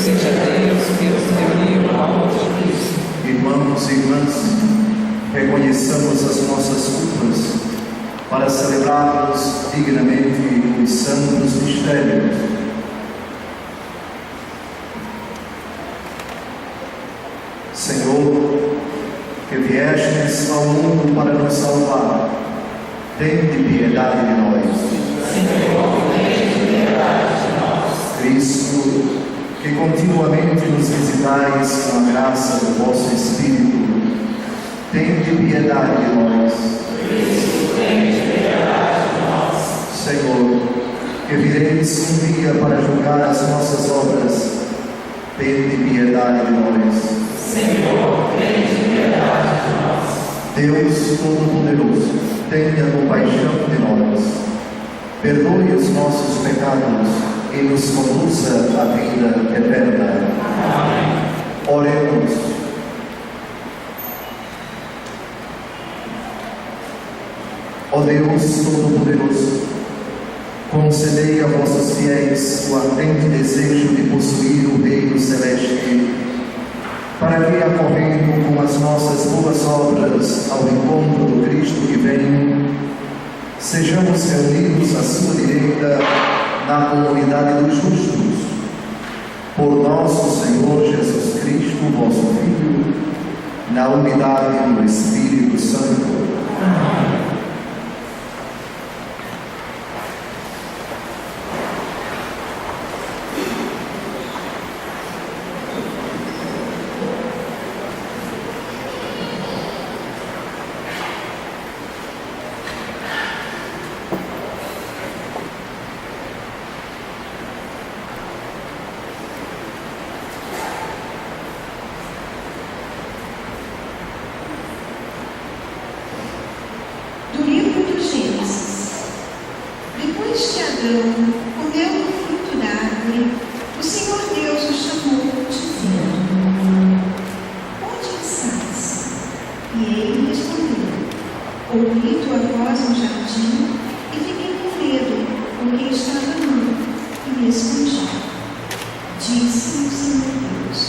seja Deus pelo seu livro amor de Cristo. Irmãos e irmãs, reconheçamos as nossas culpas para celebrarmos dignamente os santos mistérios. Senhor, que viestes ao mundo para nos salvar, tende piedade de nós. Senhor, tende piedade de nós. Cristo, que continuamente nos visitais com a graça do vosso Espírito, tende piedade de nós. Cristo, tende piedade de nós. Senhor, que vireis um dia para julgar as nossas obras, tende piedade de nós. Senhor, tende piedade de nós. Deus Todo-Poderoso, tenha compaixão de nós, perdoe os nossos pecados e nos conduza à vida eterna. Amém. Oremos. Ó Deus Todo-Poderoso, concedei a vossos fiéis o ardente desejo de possuir o Reino Celeste, para que, acorrendo com as nossas boas obras ao encontro do Cristo que vem, sejamos reunidos à sua direita na comunidade dos justos. Por nosso Senhor Jesus Cristo, vosso Filho, na unidade do Espírito Santo. Amém. Do livro do Gênesis. Depois que Adão comeu do fruto da árvore, o Senhor Deus o chamou, dizendo: Onde estás? E ele respondeu: Ouvi tua voz no jardim e fiquei com medo, porque estava nu, e me escondi. Disse o Senhor Deus: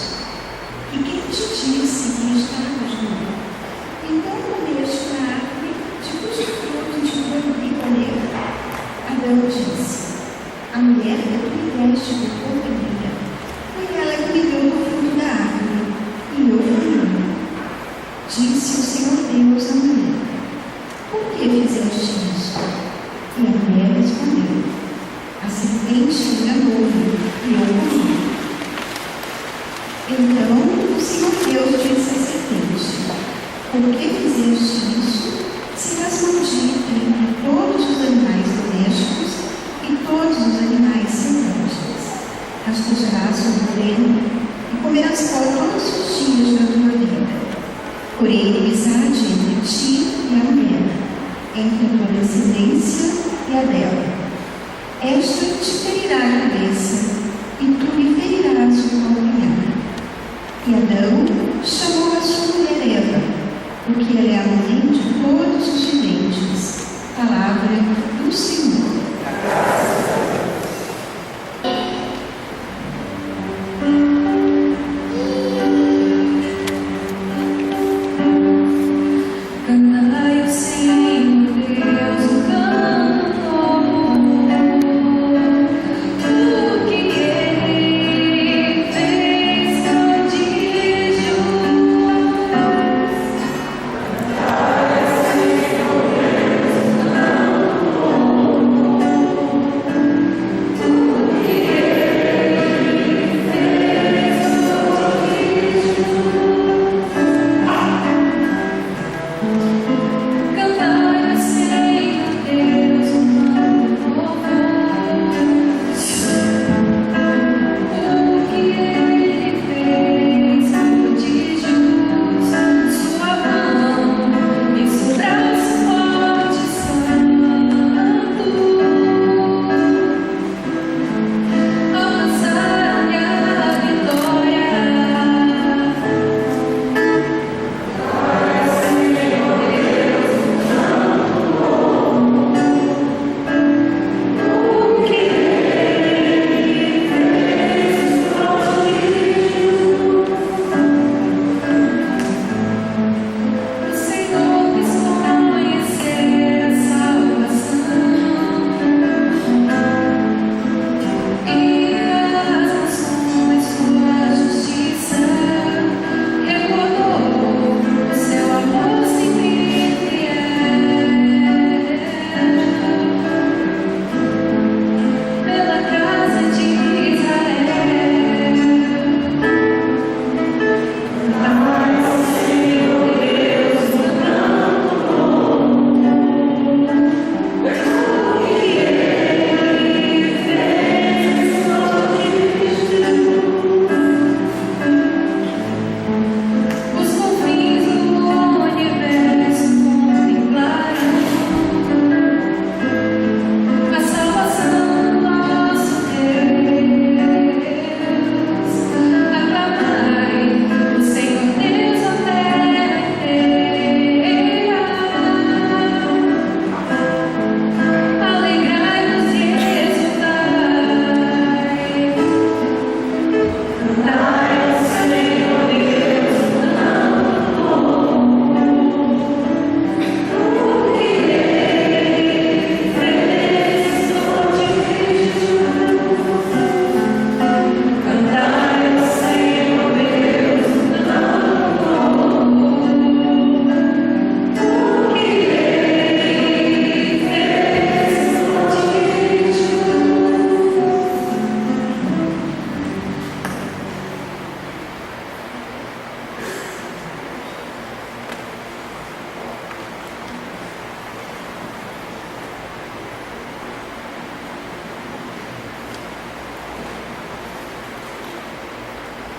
E quem te disse que estavas nu? Então comeste da árvore de cujo fruto te proibi comer. Adão disse: A mulher que tu me deste do corpo minha, foi ela que me deu do fruto da árvore, e eu comi. Disse o Senhor Deus à mulher: Por que fizeste isso? E a mulher respondeu: A serpente enganou-me, e eu comi. Então o Senhor Deus disse à serpente: Por que fizeste isso? Serás maldita entre todos os animais domésticos e todos os animais silvestres. Rastejarás sobre o terreno e comerás pó todos os dias da tua vida. Porém, inimizade entre ti e a mulher, entre a tua descendência e a dela. Esta te ferirá a cabeça, e tu lhe ferirás o calcanhar. E Adão chamou a sua mulher Eva, porque ela é a mãe de todos os viventes. Palavra do Senhor. Cantai o Senhor Deus, o canto, o que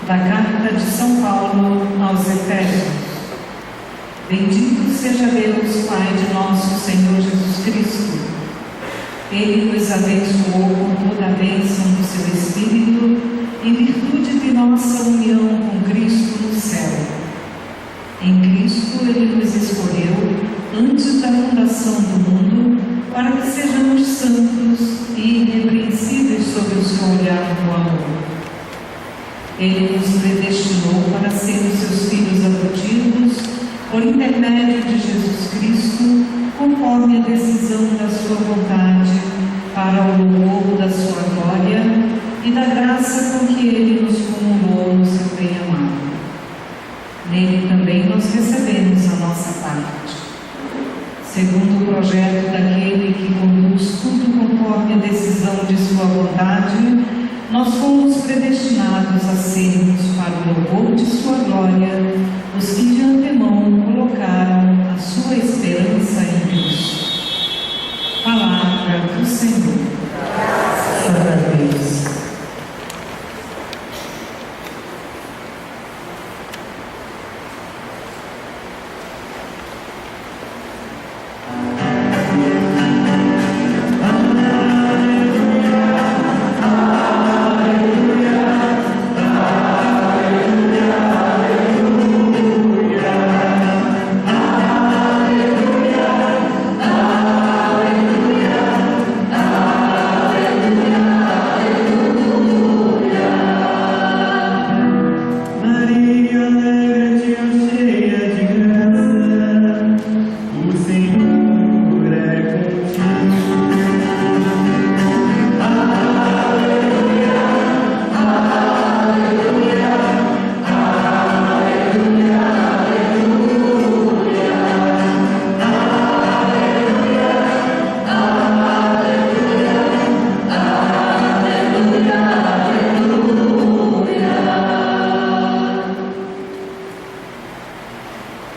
da carta de São Paulo aos Efésios. Bendito seja Deus, Pai de nosso Senhor Jesus Cristo. Ele nos abençoou com toda a bênção do seu Espírito, em virtude de nossa união com Cristo no céu. Em Cristo Ele nos escolheu antes da fundação do mundo, para que sejamos santos e irrepreensíveis sob o seu olhar do amor. Ele nos predestinou para sermos seus filhos adotivos, por intermédio de Jesus Cristo, conforme a decisão da sua vontade, para o louvor da sua glória e da graça com que Ele nos cumulou no seu bem-amado. Nele também nós recebemos a nossa parte. Segundo o projeto daquele que conduz tudo conforme a decisão de sua vontade, nós fomos predestinados a sermos, para o louvor de sua glória, os que de antemão colocaram a sua esperança em Cristo. Palavra do Senhor. Graças a Deus.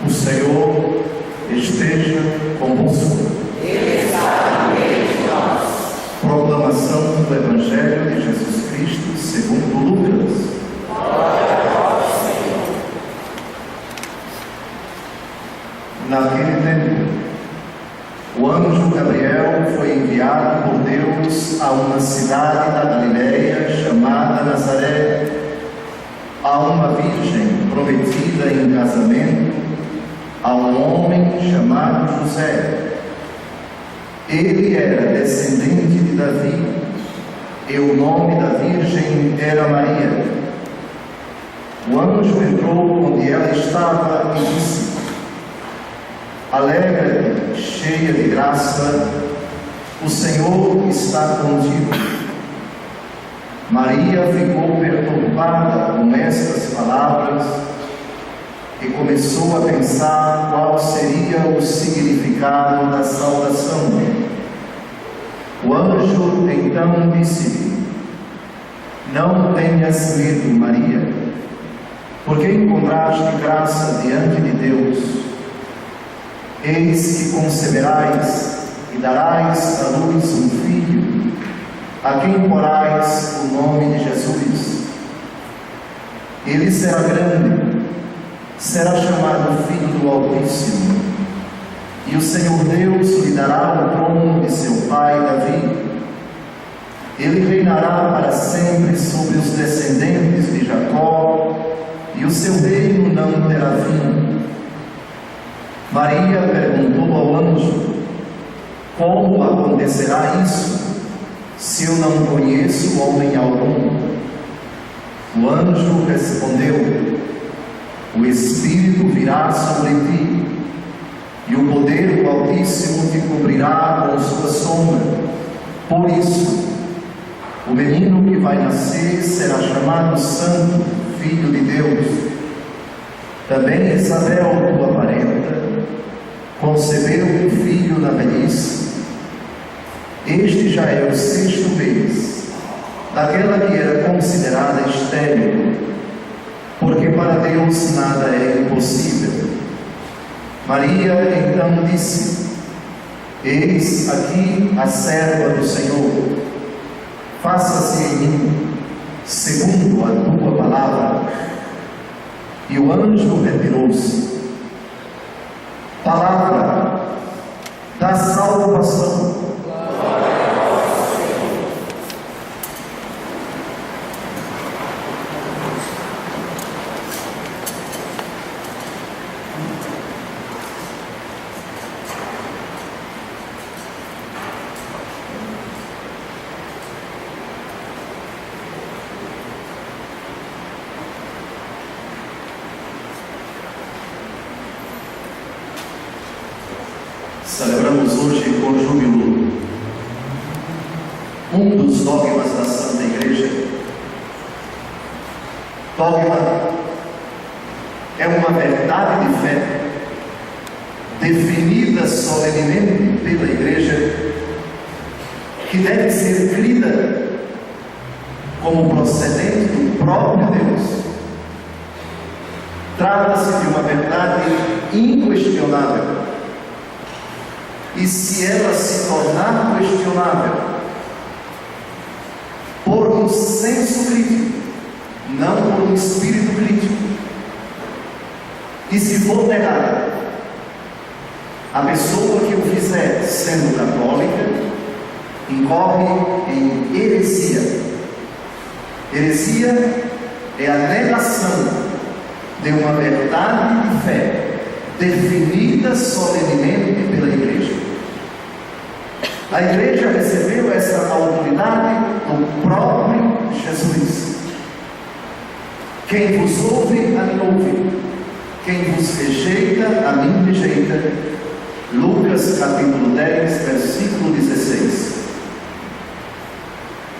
O Senhor esteja convosco. Ele está no meio de nós. Proclamação do Evangelho de Jesus Cristo segundo Lucas. Glória a vós, Senhor. Naquele tempo, o anjo Gabriel foi enviado por Deus a uma cidade da Galileia chamada Nazaré, a uma virgem prometida em casamento a um homem chamado José. Ele era descendente de Davi, e o nome da virgem era Maria. O anjo entrou onde ela estava e disse: Alegra-te, cheia de graça, o Senhor está contigo. Maria ficou perturbada com estas palavras e começou a pensar qual seria o significado da saudação. O anjo então disse-lhe: Não tenhas medo, Maria, porque encontraste graça diante de Deus. Eis que conceberás e darás à luz um filho, a quem porás o nome de Jesus. Ele será grande, será chamado Filho do Altíssimo, e o Senhor Deus lhe dará o trono de seu pai Davi. Ele reinará para sempre sobre os descendentes de Jacó, e o seu reino não terá fim. Maria perguntou ao anjo: Como acontecerá isso, se eu não conheço homem algum? O anjo respondeu: O Espírito virá sobre ti, e o poder do Altíssimo te cobrirá com sua sombra. Por isso, o menino que vai nascer será chamado Santo, Filho de Deus. Também Isabel, tua parenta, concebeu um filho na velhice. Este já é o 6º mês daquela que era considerada estéril, porque para Deus nada é impossível. Maria então disse: Eis aqui a serva do Senhor, faça-se em mim segundo a tua palavra. o anjo retirou-se. Palavra da salvação. Celebramos hoje com júbilo um dos dogmas da Santa Igreja. Dogma é uma verdade de fé definida solenemente pela Igreja, que deve ser crida como procedente do próprio Deus. Trata-se de uma verdade inquestionável. E se ela se tornar questionável por um senso crítico, não por um espírito crítico, e se for negada, a pessoa que o fizer sendo católica incorre em heresia. Heresia é a negação de uma verdade de fé definida solenemente pela Igreja. A Igreja recebeu essa autoridade do próprio Jesus. Quem vos ouve, a mim ouve. Quem vos rejeita, a mim rejeita. Lucas capítulo 10, versículo 16.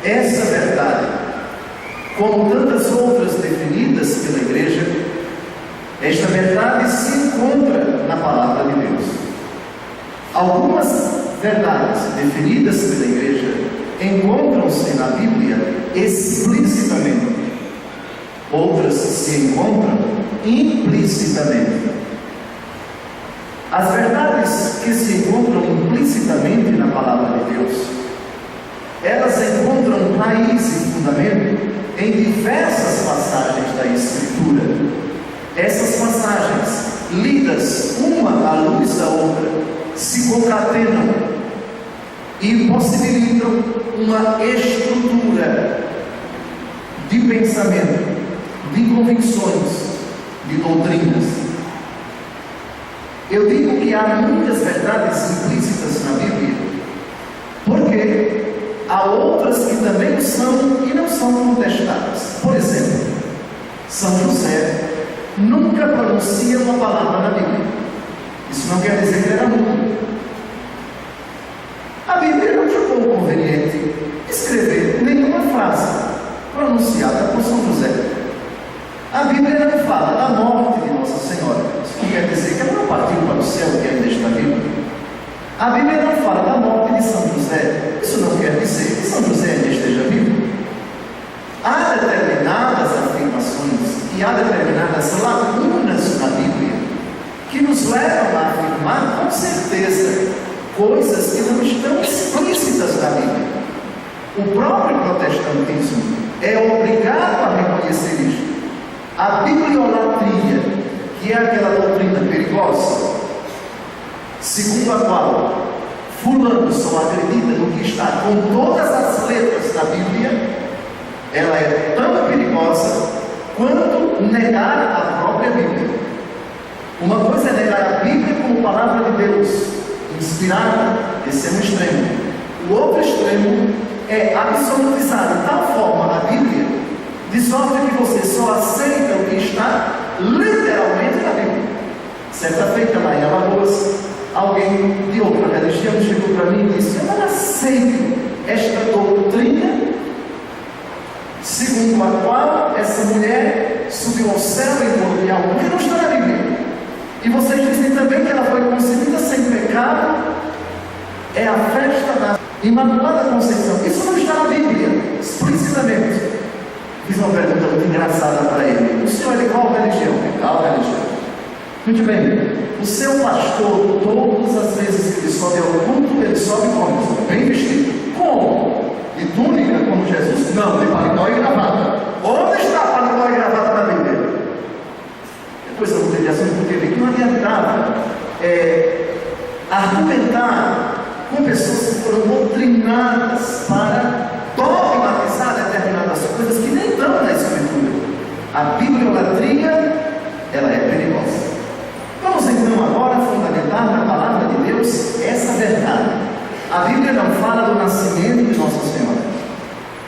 Essa verdade, como tantas outras definidas pela Igreja, esta verdade se encontra na Palavra de Deus. Algumas verdades definidas pela Igreja encontram-se na Bíblia explicitamente, outras se encontram implicitamente. As verdades que se encontram implicitamente na Palavra de Deus, elas encontram raiz e fundamento em diversas passagens da Escritura. Essas passagens, lidas uma à luz da outra, se concatenam e possibilitam uma estrutura de pensamento, de convicções, de doutrinas. Eu digo que há muitas verdades implícitas na Bíblia, porque há outras que também o são e não são contestadas. Por exemplo, São José nunca pronuncia uma palavra na Bíblia. Isso não quer dizer que ele era mudo. A Bíblia não julgou conveniente escrever nenhuma frase pronunciada por São José. A Bíblia não fala da morte de Nossa Senhora. Isso não quer dizer que ela não partiu para o céu, que ainda está viva. A Bíblia não fala da morte de São José. Isso não quer dizer que São José ainda esteja vivo. Há determinadas afirmações e há determinadas lacunas na Bíblia que nos levam a afirmar com certeza coisas que não estão explícitas na Bíblia. O próprio protestantismo é obrigado a reconhecer isto. A bibliolatria, que é aquela doutrina perigosa, segundo a qual fulano só acredita no que está com todas as letras da Bíblia, ela é tão perigosa quanto negar a própria Bíblia. Uma coisa é negar a Bíblia como palavra de Deus, inspirada, esse é um extremo. O outro extremo é absolutizar de tal forma a Bíblia, de sorte que você só aceita o que está literalmente na Bíblia. Certa feita lá em Alagoas, alguém de outra religião chegou para mim e disse: eu não aceito esta doutrina segundo a qual essa mulher subiu ao céu em corpo de alma, porque não está na Bíblia. E vocês dizem também que ela foi concebida sem pecado, é a festa da Imaculada Conceição. Isso não está na Bíblia, explicitamente. Fiz uma pergunta muito engraçada para ele: o senhor é de qual religião? De qual religião? Muito bem. O seu pastor, todas as vezes que ele sobe ao culto, ele sobe como? Bem vestido. Como? De túnica, como Jesus? Não, de paletó e gravata. Onde está paletó e gravata na Bíblia? argumentar com pessoas que foram doutrinadas para dogmatizar determinadas coisas que nem estão na Escritura. A bibliolatria, ela é perigosa. Vamos então agora fundamentar na palavra de Deus essa verdade. A Bíblia não fala do nascimento de Nossa Senhora.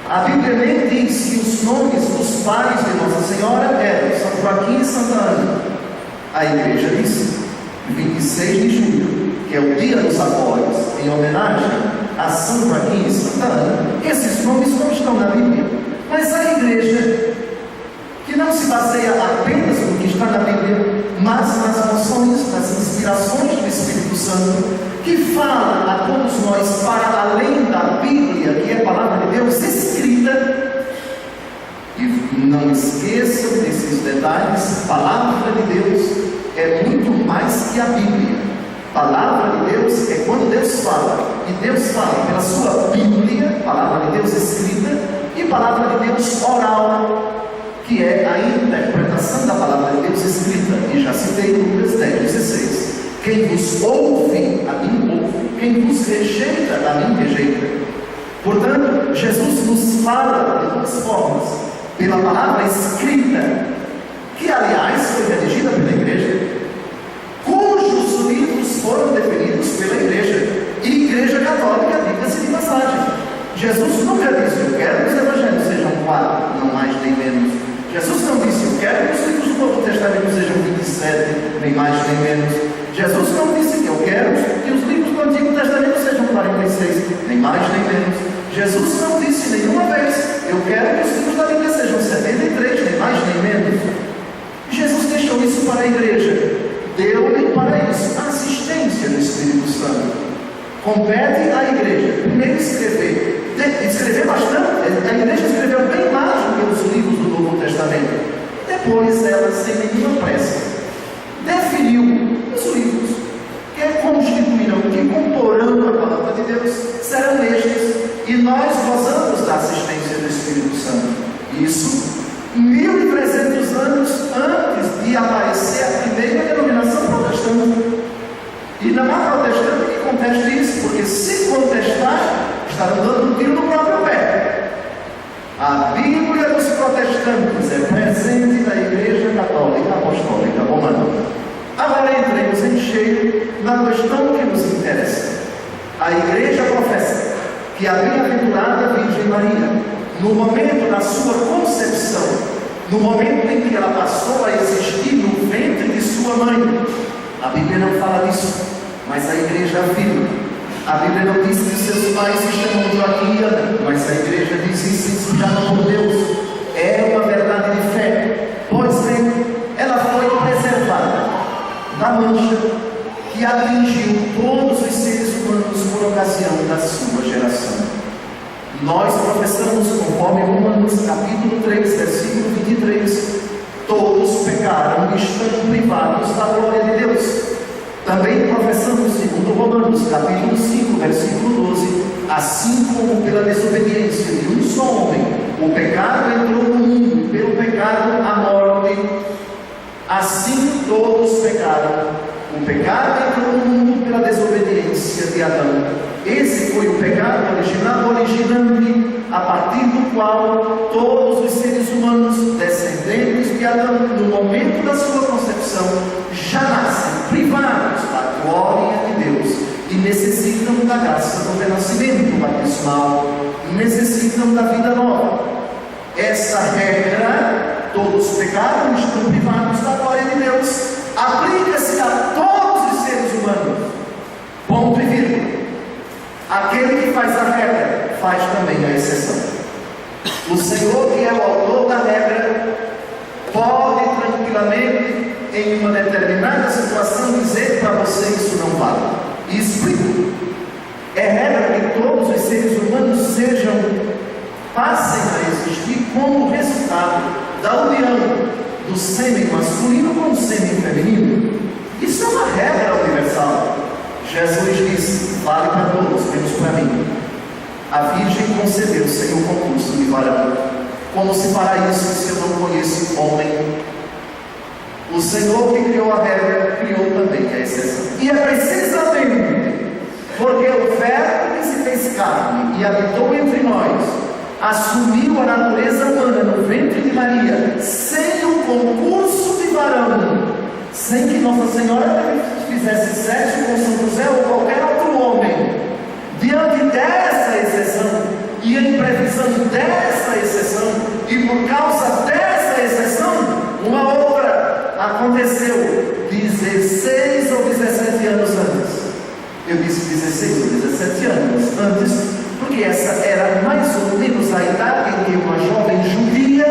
A Bíblia nem diz que os nomes dos pais de Nossa Senhora eram São Joaquim e Santa Ana. A igreja diz, 26 de julho, que é o dia dos apóstolos, em homenagem a São Joaquim e Santa Ana. Esses nomes não estão na Bíblia. Mas a igreja, que não se baseia apenas no que está na Bíblia, mas nas noções, nas inspirações do Espírito Santo, que fala a todos nós para além da Bíblia, que é a palavra de Deus escrita. E não esqueçam desses detalhes: a palavra de Deus é muito mais que a Bíblia. A palavra de Deus é quando Deus fala, e Deus fala pela sua Bíblia, palavra de Deus escrita, e palavra de Deus oral, que é a interpretação da palavra de Deus escrita. E já citei Lucas 10:16. Quem vos ouve, a mim ouve. Quem vos rejeita, a mim rejeita. Portanto, Jesus nos fala de duas formas: pela palavra escrita, que aliás foi redigida pela igreja, cujos livros foram definidos pela igreja, e igreja católica, diga-se de passagem. Jesus nunca disse: eu quero que os evangelhos sejam 4, não mais nem menos. Jesus não disse: eu quero que os livros do Novo Testamento sejam 27, nem mais nem menos. Jesus não disse: eu quero que os livros do Antigo Testamento sejam 46, nem mais nem menos. Jesus não disse nenhuma vez: eu quero que os livros da Bíblia sejam 73, nem mais nem menos. Jesus deixou isso para a igreja, deu-lhe para isso a assistência do Espírito Santo. Compete à igreja primeiro escrever bastante. A igreja escreveu bem mais do que os livros do Novo Testamento. Depois ela, sem nenhuma pressa, definiu os livros que constituirão, que comporão a palavra de Deus, serão estes, e nós gozamos da assistência do Espírito Santo. Isso 1300 anos antes de aparecer a primeira denominação protestante. E não há protestante que conteste isso, porque se contestar, estarão dando um tiro no próprio pé. A Bíblia dos protestantes é presente na Igreja Católica Apostólica Romana. Agora entremos em cheio na questão que nos interessa. A Igreja professa que a bem-aventurada Virgem Maria, no momento da sua concepção, no momento em que ela passou a existir no ventre de sua mãe, a Bíblia não fala disso, mas a igreja afirma. A Bíblia não diz que seus pais se chamam Joaquim e Ana, mas a igreja diz isso inspirada por Deus. É uma verdade de fé. Pois bem, ela foi preservada da mancha que atingiu todos os seres humanos por ocasião da sua geração. Nós professamos, conforme Romanos capítulo 3, versículo 23, todos pecaram e estão privados da glória de Deus. Também professamos, segundo Romanos capítulo 5, versículo 12, assim como pela desobediência de um só homem, o pecado entrou no mundo, pelo pecado a morte, assim todos pecaram. O pecado entrou no mundo pela desobediência de Adão. Esse foi o pecado originante, a partir do qual todos os seres humanos, descendentes de Adão, no momento da sua concepção, já nascem privados da glória de Deus e necessitam da graça do renascimento batismal, necessitam da vida nova. Essa regra, todos pecaram e estão privados da glória de Deus, aplica-se a todos os seres humanos. Ponto e vírgula. Aquele que faz a regra, faz também a exceção. O Senhor, que é o autor da regra, pode tranquilamente, em uma determinada situação, dizer para você: isso não vale. E explico. É regra que todos os seres humanos passem a existir como resultado da união do sêmen masculino com o sêmen feminino. Isso é uma regra universal. Jesus disse: vale para todos, menos para mim. A Virgem concebeu sem o concurso de varão. Como se fará isso se eu não conheço homem? O Senhor que criou a regra, criou também a exceção. E é precisamente Porque o Verbo que se fez carne e habitou entre nós, assumiu a natureza humana no ventre de Maria, sem o concurso de varão, sem que Nossa Senhora fizesse sexo com São José ou qualquer outro homem. Diante dessa exceção, e em previsão dessa exceção, e por causa dessa exceção, uma outra aconteceu 16 ou 17 anos antes. Eu disse 16 ou 17 anos antes, porque essa era mais ou menos a idade em que uma jovem judia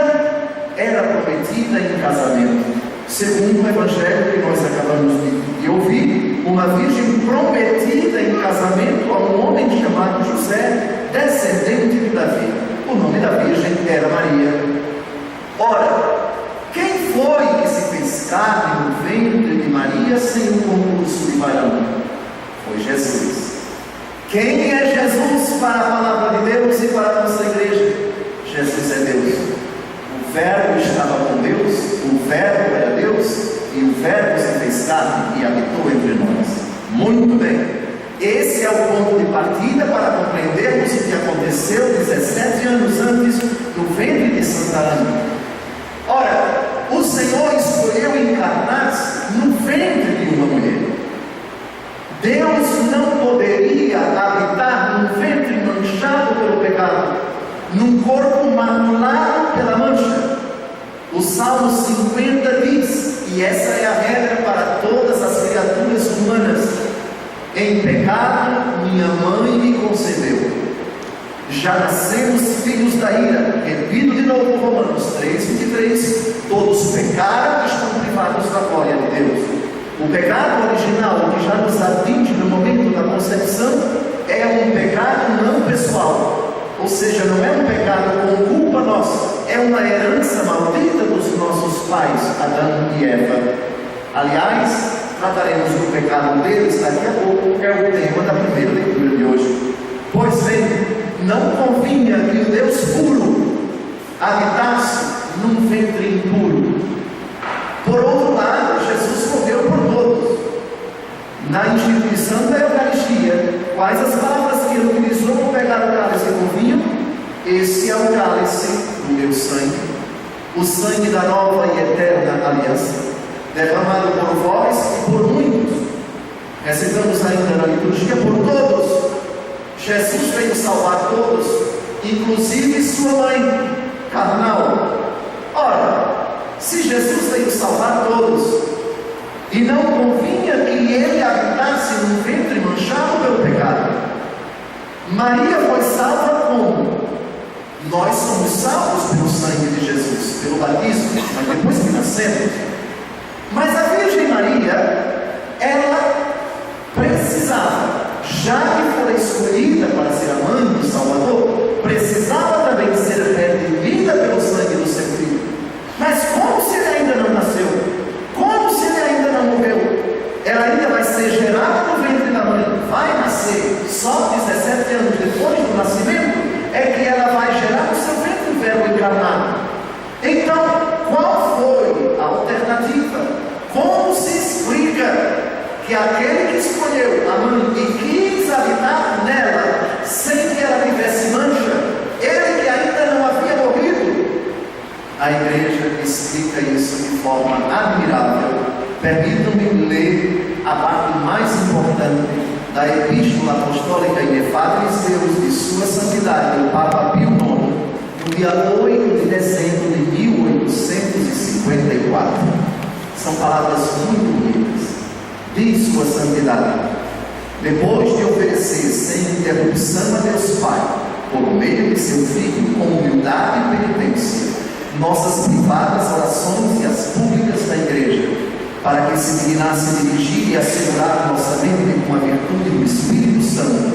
era prometida em casamento. Segundo o Evangelho que nós acabamos de ouvir, uma virgem prometida em casamento a um homem chamado José, descendente de Davi. O nome da virgem era Maria. Ora, quem foi que se fez carne no ventre de Maria sem o concurso de varão? Foi Jesus. Quem é Jesus para a palavra de Deus e para a nossa igreja? Jesus é Deus. O Verbo estava com Deus, o Verbo era Deus, e o Verbo se fez carne e habitou entre nós. Muito bem. Esse é o ponto de partida para compreendermos o que aconteceu 17 anos antes no ventre de Santa Ana. Ora, o Senhor escolheu encarnar-se no ventre de uma mulher. Deus não poderia habitar num ventre manchado pelo pecado, num corpo maculado pela mancha. O Salmo 50 diz, e essa é a regra para todas as criaturas humanas: em pecado minha mãe me concebeu. Já nascemos filhos da ira. Repito de novo Romanos 3:23, todos pecaram e estão privados da glória de Deus. O pecado original que já nos atinge no momento da concepção é um pecado não pessoal, ou seja, não é um pecado com culpa nossa, é uma herança maldita dos nossos pais, Adão e Eva. Aliás, trataremos do pecado deles daqui a pouco, é o tema da primeira leitura de hoje. Pois bem, não convinha que o Deus puro habitasse num ventre impuro. Por outro lado, Jesus morreu por todos. Na instituição da Eucaristia, quais as palavras que ele utilizou para pegar o cálice com vinho? Esse é o cálice do meu sangue, o sangue da nova e eterna aliança, derramado por vós e por muitos. Recitamos ainda na liturgia: por todos. Jesus veio salvar todos, inclusive sua mãe carnal. Ora, se Jesus veio salvar todos, e não convinha que ele habitasse num ventre manchado pelo pecado, Maria foi salva como? Nós somos salvos pelo sangue de Jesus, pelo batismo, mas depois que nascemos. Mas a Virgem Maria, ela precisava, já que fora escolhida para ser a mãe do Salvador, precisava também ser redimida pelo sangue do seu filho. Mas como se ele ainda não nasceu? Como se ele ainda não morreu? Ela ainda vai ser gerada no ventre da mãe, vai nascer. Só 17 anos depois do nascimento é que ela vai gerar no seu ventre o Verbo encarnado. Então, qual foi a alternativa? Como se explica que aquele que escolheu a mãe e quis habitar nela, sem que ela tivesse mancha, ele que ainda não havia morrido? A igreja explica isso de forma admirável. Permitam-me ler a parte mais importante da Epístola Apostólica Inefáveis Deus de Sua Santidade, o Papa Pio IX, no dia 8 de dezembro de 1854. São palavras muito bonitas. Diz Sua Santidade: depois de oferecer sem interrupção a Deus Pai, por meio de seu Filho, com humildade e penitência, nossas privadas orações e as públicas da Igreja, para que se dignasse dirigir e assegurar nossa mente com a virtude do Espírito Santo,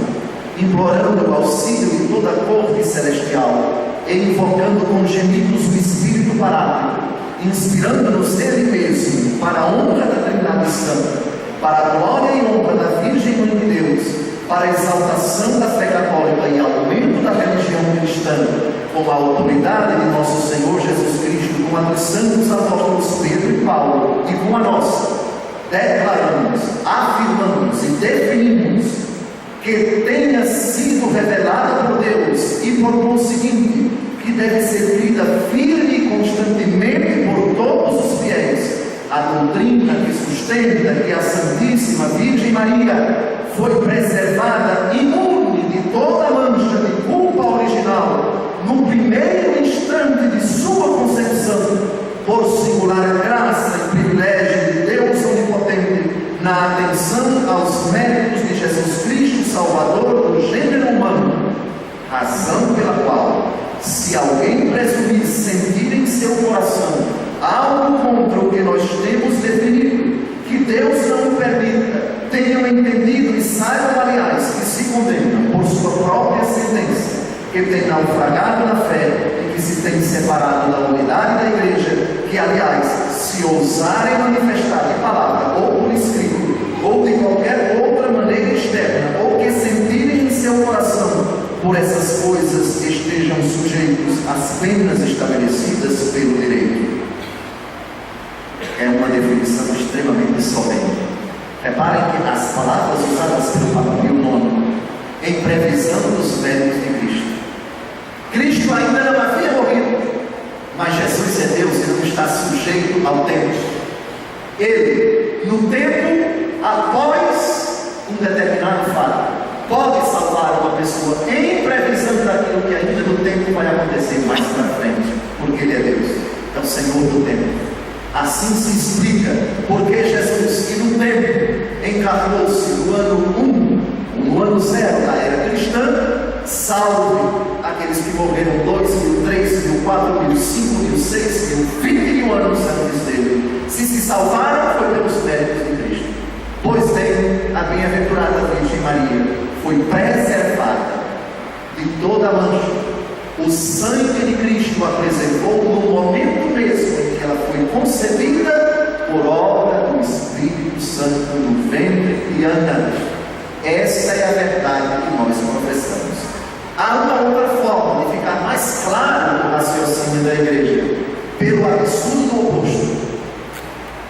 implorando o auxílio de toda a corte celestial e invocando com gemidos o Espírito Paráclito, inspirando-nos Ele mesmo para a honra da Trindade Santa, para a glória e honra da Virgem Mãe de Deus, para a exaltação da fé católica e aumento da religião cristã, com a autoridade de nosso Senhor Jesus Cristo, com a dos santos apóstolos Pedro e Paulo, e com a nossa, declaramos, afirmamos e definimos que tenha sido revelada por Deus e, por conseguinte, que deve ser crida firme e constantemente por todos os fiéis, a doutrina que sustenta que a Santíssima Virgem Maria foi preservada imune de toda mancha de culpa original no primeiro instante de sua concepção, por singular graça e privilégio de Deus Onipotente, na atenção aos méritos de Jesus Cristo, Salvador do gênero humano, razão pela qual, se alguém presumir sentir em seu coração algo contra o que nós temos definido, que Deus não o permita, tenham entendido e saibam, aliás, que se condenam por sua própria sentença, que tem naufragado na fé e que se tem separado da unidade da igreja, que, aliás, se ousarem manifestar de palavra ou por escrito, ou de qualquer outra maneira externa, ou que sentirem em seu coração por essas coisas, estejam sujeitos às penas estabelecidas pelo direito. É uma definição extremamente solene. Reparem que as palavras usadas pelo Papa Pio IX, em previsão dos méritos de Cristo. Cristo ainda não havia morrido, mas Jesus é Deus e não está sujeito ao tempo. Ele, no tempo, após um determinado fato, pode salvar uma pessoa em previsão daquilo que ainda no tempo vai acontecer mais para frente, porque Ele é Deus, é o Senhor do tempo. Assim se explica porque Jesus, que no tempo encarnou-se no ano 1, no ano 0 da era cristã, salve aqueles que morreram 2.000, 3.000, 4.000, 5.000, 6.000, 20.000 anos antes dele. Se salvaram, foi pelos méritos de Cristo. Pois bem, a bem-aventurada Virgem Maria foi preservada de toda a mancha. O sangue de Cristo a preservou no momento mesmo em que ela foi concebida por obra do Espírito Santo no ventre de Ana. Esta é a verdade que nós professamos. Há uma outra forma de ficar mais claro o raciocínio da igreja, pelo absurdo oposto.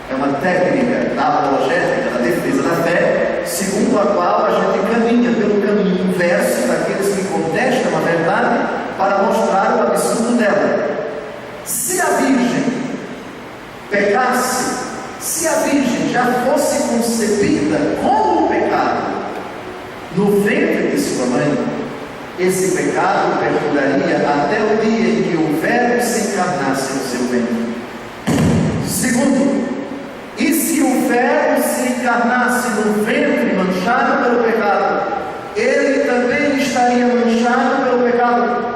É uma técnica da apologética, da defesa da fé, segundo a qual a gente caminha pelo caminho inverso daqueles que contestam a verdade para mostrar o absurdo dela. Se a Virgem pecasse, se a Virgem já fosse concebida com o pecado no ventre de sua mãe, esse pecado perduraria até o dia em que o Verbo se encarnasse no seu ventre. Segundo, e se o Verbo se encarnasse no ventre manchado pelo pecado, ele também estaria manchado pelo pecado.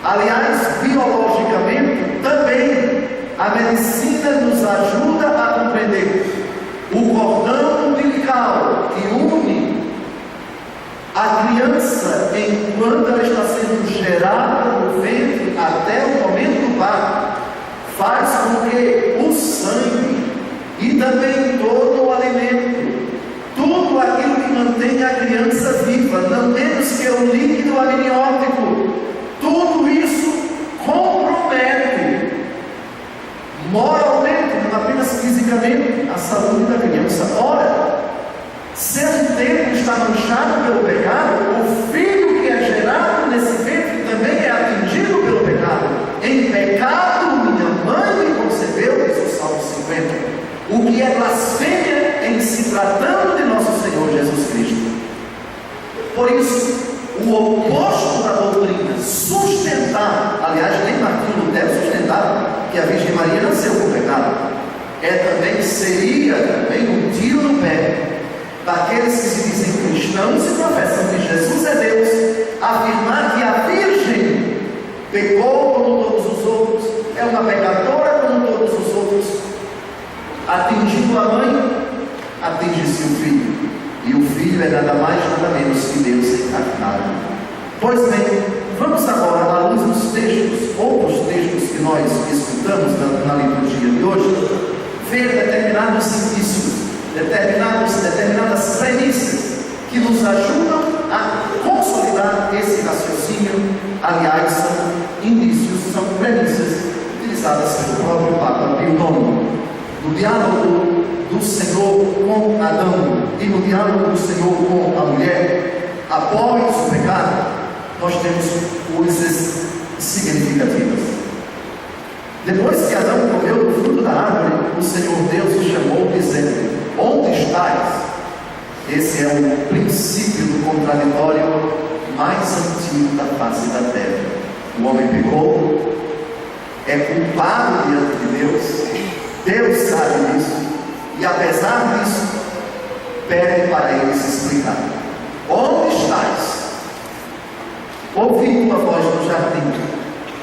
Aliás, biologicamente, também a medicina nos ajuda a compreender o cordão umbilical que une a criança enquanto ela está sendo gerada no ventre até o momento do parto, faz com que o sangue e também todo o alimento, tudo aquilo que mantém a criança viva, não menos que o líquido amniótico, tudo isso compromete moralmente, não apenas fisicamente, a saúde da criança. Ora, se o tempo está manchado pelo pecado, o filho que é gerado nesse ventre também é atingido pelo pecado. Em pecado minha mãe me concebeu, diz o Salmo 50, o que é blasfêmia em se tratando de nosso Senhor Jesus Cristo. Por isso, o oposto da doutrina sustentar, aliás, nem Martinho Lutero sustentava que a Virgem Maria nasceu com pecado, seria também um tiro no pé daqueles que se dizem cristãos e professam que Jesus é Deus, afirmar que a Virgem pecou como todos os outros, é uma pecadora como todos os outros. Atingindo a mãe, atinge-se o filho, e o filho é nada mais nada menos que Deus encarnado. Pois bem, vamos agora, à luz dos textos, outros textos que nós escutamos na liturgia de hoje, ver determinados indícios, determinadas premissas que nos ajudam a consolidar esse raciocínio. Aliás, são indícios, são premissas utilizadas pelo próprio Papa Pio IX. No diálogo do do Senhor com Adão e no diálogo do Senhor com a mulher, após o pecado, nós temos coisas significativas. Depois que Adão comeu do fruto da árvore, o Senhor Deus o chamou, dizendo: onde estás? Esse é o princípio do contraditório mais antigo da face da terra. O homem pecou, é culpado diante de Deus, Deus sabe disso, e apesar disso, pede para ele se explicar. Onde estás? Ouvi tua voz no jardim,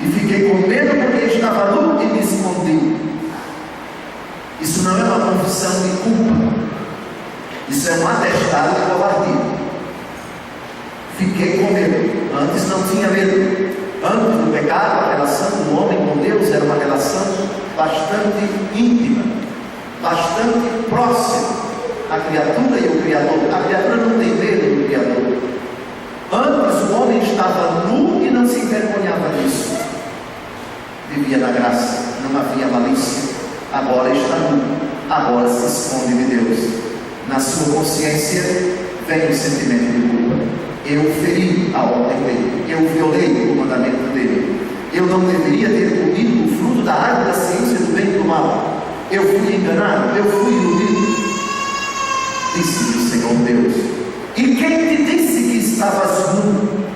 e fiquei com medo porque estava nu e me escondi. Isso não é uma confissão de culpa, isso é um atestado de covardia. Fiquei com medo, antes não tinha medo. Antes do pecado, a relação do homem com Deus era uma relação bastante íntima, bastante próxima. A criatura e o Criador. A criatura não tem medo do Criador. Antes o homem estava nu e não se envergonhava disso. Vivia na graça, não havia malícia. Agora está nu, agora se esconde de Deus. Na sua consciência vem o sentimento de culpa. Eu feri a ordem dele, eu violei o mandamento dele, eu não deveria ter comido o fruto da árvore da ciência do bem e do mal, eu fui enganado, eu fui iludido. Disse-lhe o Senhor Deus: e quem te disse que estavas nu?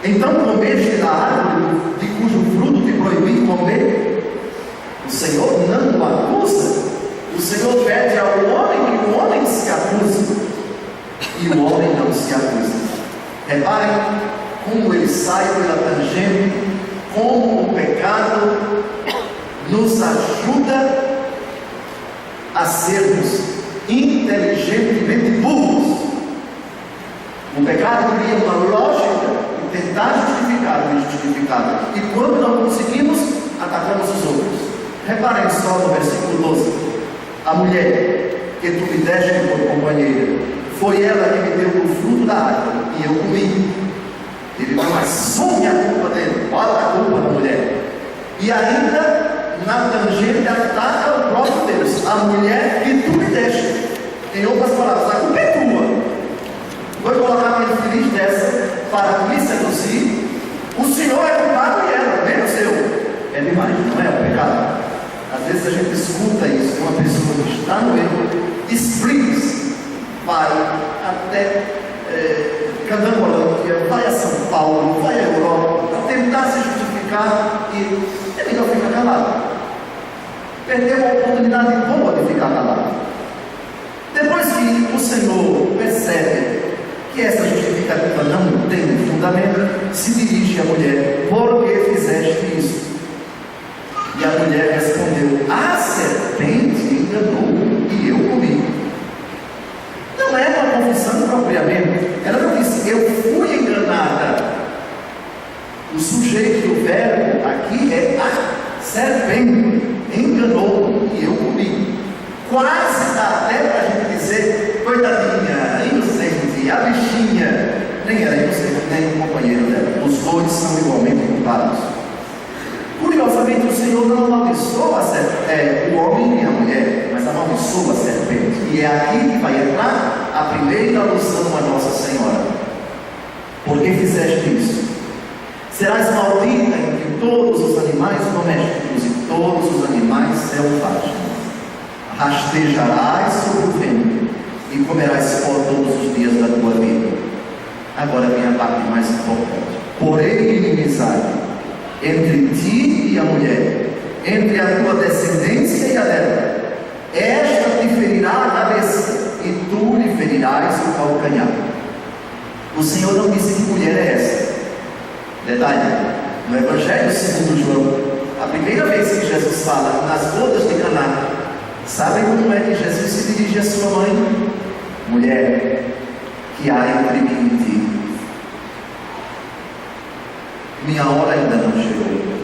Então comeste da árvore de cujo fruto te proibi comer? O Senhor não o acusa, o Senhor pede ao homem que o homem se acuse, e o homem não se acusa. Reparem como ele sai pela tangente, como o pecado nos ajuda a sermos inteligentemente burros. O pecado cria uma lógica de tentar justificar o injustificável, e quando não conseguimos, atacamos os outros. Reparem só no versículo 12: a mulher que tu me deste por companheira, foi ela que me deu o fruto da árvore e eu comi. Ele não assume a culpa dele, bota a culpa da mulher, e ainda na tangente ataca o próprio Deus. A mulher que tu me deste, em outras palavras, a culpa é tua. Vou colocar uma infeliz dessa para me seduzir. O Senhor é culpado e ela, menos eu. É demais, não é o pecado? Às vezes a gente escuta isso de uma pessoa que está no erro, explica-se, vai até Candangolândia, vai a São Paulo, vai à Europa, para tentar se justificar, e é melhor ficar calado. Perdeu uma oportunidade boa de ficar calado. Depois que o Senhor percebe que essa justificativa não tem fundamento, se dirige à mulher: por que fizeste isso? E a mulher respondeu: a serpente enganou e eu comi. Não é uma confissão propriamente. Ela não disse: eu fui enganada. O sujeito do verbo aqui é a serpente enganou e eu comi. Quase dá até para a gente dizer: coitadinha, inocente, a bichinha. Nem era inocente, nem o companheiro dela. Os dois são igualmente culpados. Curiosamente, o Senhor não amaldiçoa o homem e a mulher, mas amaldiçoa a serpente. E é aqui que vai entrar a primeira alusão a Nossa Senhora. Por que fizeste isso? Serás maldita entre todos os animais domésticos e todos os animais selvagens. Rastejarás sobre o vento e comerás pó todos os dias da tua vida. Agora vem a parte mais importante: porém inimizade entre ti e a mulher, entre a tua descendência e a dela. Esta te ferirá a cabeça e tu lhe ferirás o calcanhar. O Senhor não disse que mulher é essa. Detalhe: no Evangelho segundo João, a primeira vez que Jesus fala nas bodas de Caná, sabem como é que Jesus se dirige à sua mãe? Mulher, que há entre mim e ti? Minha hora ainda não chegou.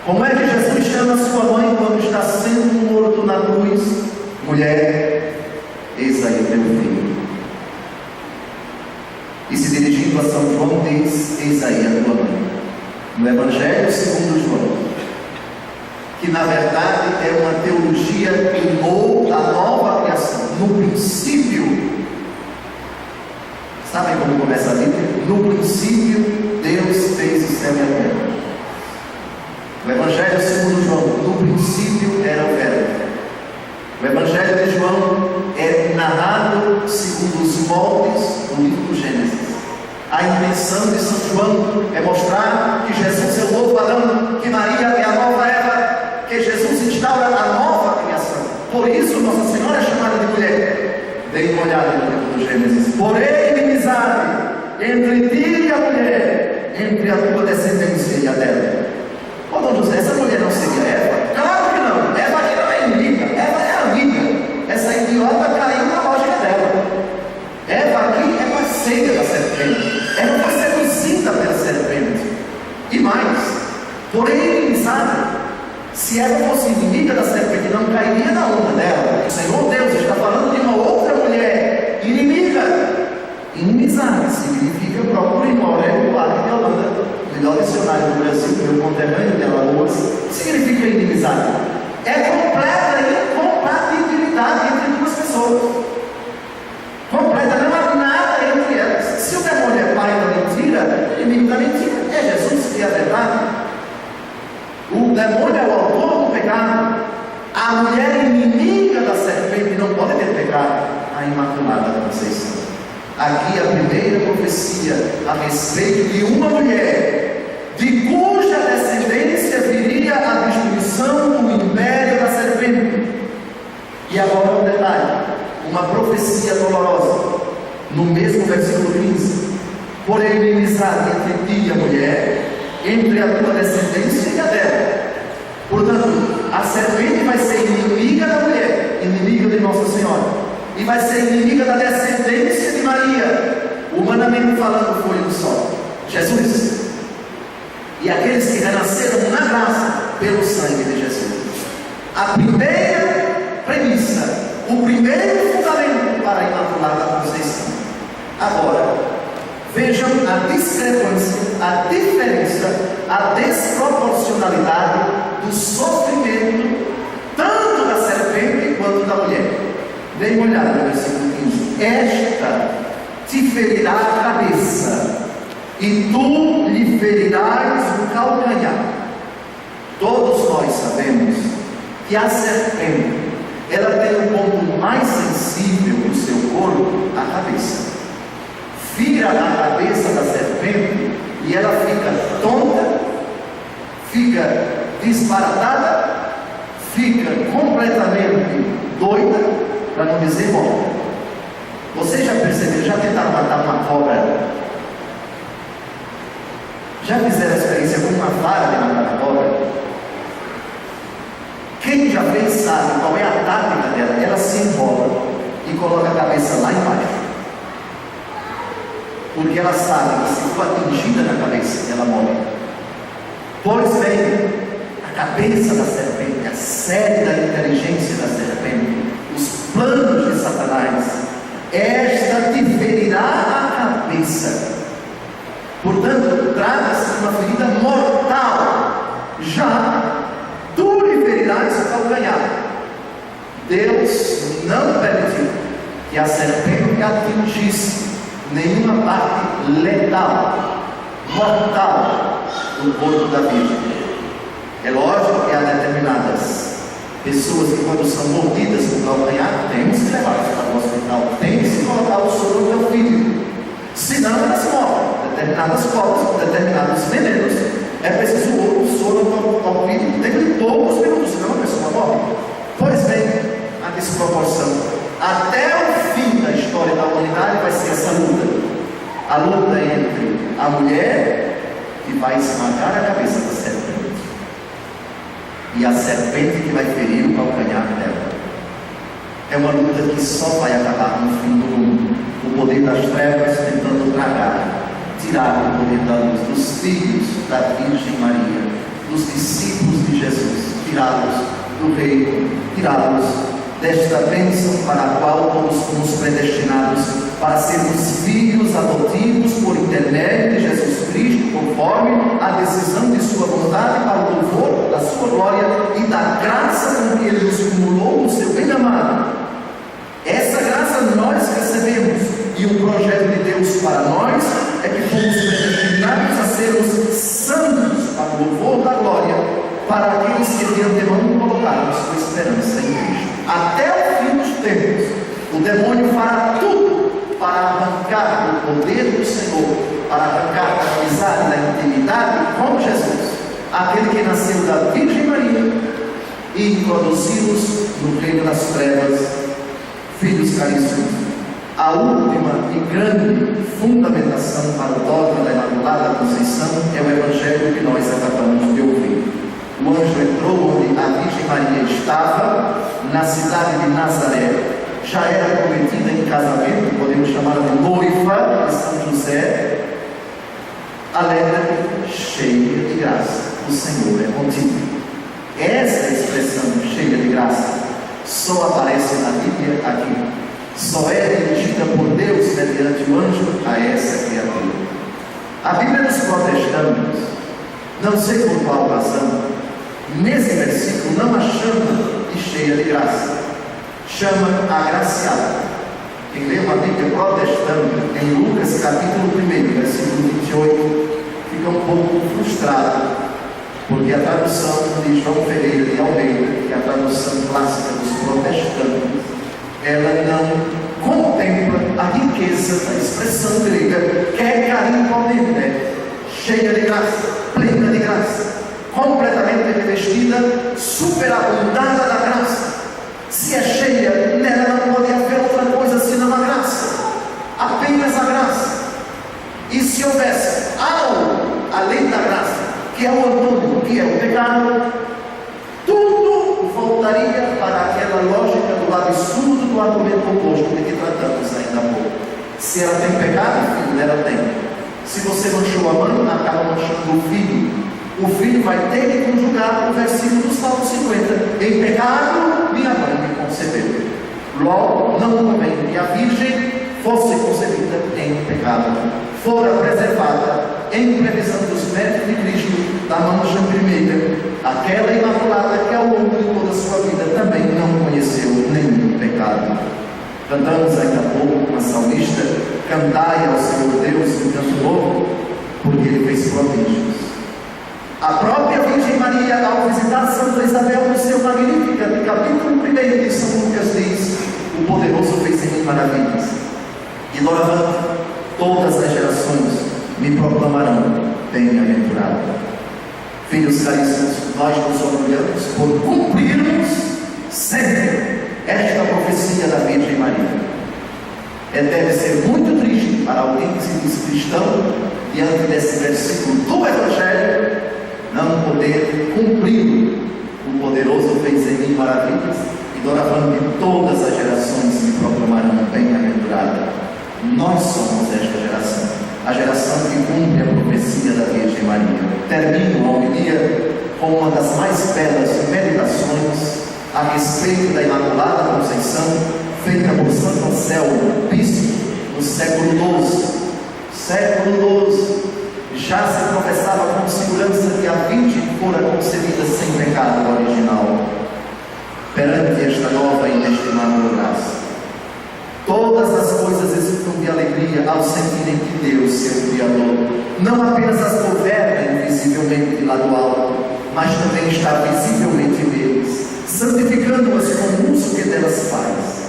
Como é que Jesus chama sua mãe quando está sendo morto na cruz? Mulher, eis aí teu filho. E se dirigindo a São João diz: eis aí a tua mãe. No Evangelho segundo João, que na verdade é uma teologia da nova criação. No princípio, sabem como começa a Bíblia? No princípio, Deus fez o céu e a terra. O Evangelho segundo João, no princípio era o Verbo. O Evangelho de João é narrado segundo os moldes do livro do Gênesis. A intenção de São João é mostrar que Jesus é o novo Adão, que Maria é a nova Eva, que Jesus instaura a nova criação. Por isso Nossa Senhora é chamada de mulher. Dê uma olhada no livro do Gênesis. Porém, inimizade entre ti e a mulher, entre a tua descendência e a dela. Ô Dom José, essa mulher não seria Eva? Claro que não. Eva aqui não é inimiga, Eva é amiga. Essa idiota caiu na lógica dela. Eva aqui é parceira da serpente. Ela foi seduzida pela serpente. E mais, porém, inimizade. Se ela fosse inimiga da serpente, não cairia na onda dela. O Senhor Deus está falando de uma outra mulher inimiga. Inimizade significa, procure em Aurélio Buarque de Holanda, melhor dicionário do Brasil, meu conterrâneo de Alagoas, significa inimizade. É completa e incompatibilidade entre duas pessoas. Completa, não há nada entre elas. Se o demônio é pai da mentira, inimigo da mentira é Jesus que é a verdade. O demônio é o autor do pecado. A mulher inimiga da serpente não pode ter pecado. A Imaculada Conceição. Aqui a primeira profecia a respeito de uma mulher, de cuja descendência viria a destruição do império da serpente. E agora um detalhe, uma profecia dolorosa, no mesmo versículo 15. Porém, inimizade entre ti e a mulher, entre a tua descendência e a dela. Portanto, a serpente vai ser inimiga da mulher, inimiga de Nossa Senhora, e vai ser inimiga da descendência de Maria, humanamente falando, foi um só, Jesus. E aqueles que renasceram na graça pelo sangue de Jesus. A primeira premissa, o primeiro fundamento para a Imaculada Conceição. Agora, vejam a discrepância, a diferença, a desproporcionalidade do sofrimento, tanto da serpente quanto da mulher. Dê uma olhada no versículo 15. Esta te ferirá a cabeça, e tu lhe ferirás o calcanhar. Todos nós sabemos que a serpente, ela tem o ponto mais sensível do seu corpo, a cabeça. Fira a cabeça da serpente e ela fica tonta, fica disparatada, fica completamente doida, para não dizer morta. Vocês já perceberam, já tentaram matar uma cobra? Já fizeram a experiência com uma vara de matar a cobra? Quem já fez sabe qual é a tática dela. Ela se enrola e coloca a cabeça lá embaixo, porque ela sabe que se for atingida na cabeça, ela morre. Pois bem, a cabeça da serpente, a sede da inteligência da serpente, os planos de Satanás, esta te ferirá a cabeça. Portanto, trata-se de uma ferida mortal. Já tu lhe ferirás o calcanhar. Deus não permitiu que a serpente atingisse nenhuma parte letal, mortal do corpo da Virgem. É lógico que há determinadas pessoas que, quando são mordidas por calcanhar, temos que levá-las para o hospital, tem que se colocar o soro no teu filho, senão elas morrem. Determinadas cobras, determinados venenos, é preciso o soro no teu filho dentro de poucos minutos, senão a pessoa morre. Pois bem, a desproporção até o fim da história da humanidade vai ser essa luta, a luta entre a mulher que vai esmagar a cabeça da serpente e a serpente que vai ferir o calcanhar dela. É uma luta que só vai acabar no fim do mundo. O poder das trevas tentando tragar, tirar o poder da luz dos filhos da Virgem Maria, dos discípulos de Jesus, tirá-los do reino, tirá-los desta bênção para a qual todos fomos predestinados, para sermos filhos adotivos por intermédio de Jesus Cristo, conforme a decisão de sua vontade, para o louvor da sua glória e da graça com que Ele nos cumulou no seu bem-amado. Essa graça nós recebemos, e o projeto de Deus para nós é que fomos predestinados a sermos santos para o louvor da glória, para aqueles que de antemão colocaram sua esperança em Cristo. Até o fim dos tempos, o demônio fará tudo para arrancar o poder do Senhor, para arrancar a amizade, da intimidade com Jesus, aquele que nasceu da Virgem Maria, e introduzi-los no reino das trevas. Filhos caríssimos, a última e grande fundamentação para o dogma da Imaculada Conceição é o Evangelho que nós acabamos de ouvir. O anjo entrou onde a Virgem Maria estava, na cidade de Nazaré, já era prometida em casamento, podemos chamar de noiva de São José. Alegra-te, cheia de graça, o Senhor é contigo. Essa expressão, cheia de graça, só aparece na Bíblia aqui. Só é dirigida por Deus mediante o anjo a essa criatura. A Bíblia dos protestantes, não sei por qual razão, nesse versículo não a chama de cheia de graça, chama agraciada. Quem lê uma Bíblia protestante em Lucas capítulo 1, versículo 28, fica um pouco frustrado, porque a tradução de João Ferreira de Almeida, que é a tradução clássica dos protestantes, ela não contempla a riqueza da expressão grega, que é carinho, cheia de graça, plena de graça, completamente revestida, superabundada da graça. Se é cheia, nela não pode haver outra coisa senão a graça, apenas a graça. E se houvesse algo além da graça, que é o antônimo, que é o pecado, tudo voltaria para aquela lógica do absurdo do argumento oposto de que tratamos ainda há pouco. Se ela tem pecado, filho, ela tem. Se você manchou a mão, acaba manchando o filho. O filho vai ter que conjugar o versículo do Salmo 50. Em pecado, minha mãe me concebeu. Logo, não convém que a Virgem fosse concebida em pecado, fora preservada em previsão dos méritos de Cristo da mancha primeira, aquela imaculada que ao longo de toda a sua vida também não conheceu nenhum pecado. Cantamos ainda há pouco com a salmista: cantai ao Senhor Deus um canto novo, porque Ele fez prodígios. A própria Virgem Maria, ao visitar Santa Isabel no seu Magnífica, capítulo 1 de São Lucas, diz: o poderoso fez em mim maravilhas, e doravante todas as gerações me proclamarão bem-aventurado. Filhos caríssimos, nós nos orgulhamos por cumprirmos sempre esta profecia da Virgem Maria. Deve ser muito triste para alguém que se diz cristão, diante desse versículo do Evangelho, não poder cumprir. O poderoso fez em mim maravilhas, e doravante todas as gerações me proclamarão bem-aventurado. Nós somos esta geração, a geração que cumpre a profecia da Virgem Maria. Termino a homilia com uma das mais belas meditações a respeito da Imaculada Conceição, feita por Santo Anselmo, bispo, no século XII. Século XII, já se professava com segurança que a Virgem fora concebida sem pecado original. Perante esta nova e inestimável graça, todas as coisas exultam de alegria ao sentirem que Deus, seu Criador, não apenas as governa invisivelmente lá do alto, mas também está visivelmente neles, santificando-as com o uso que delas faz.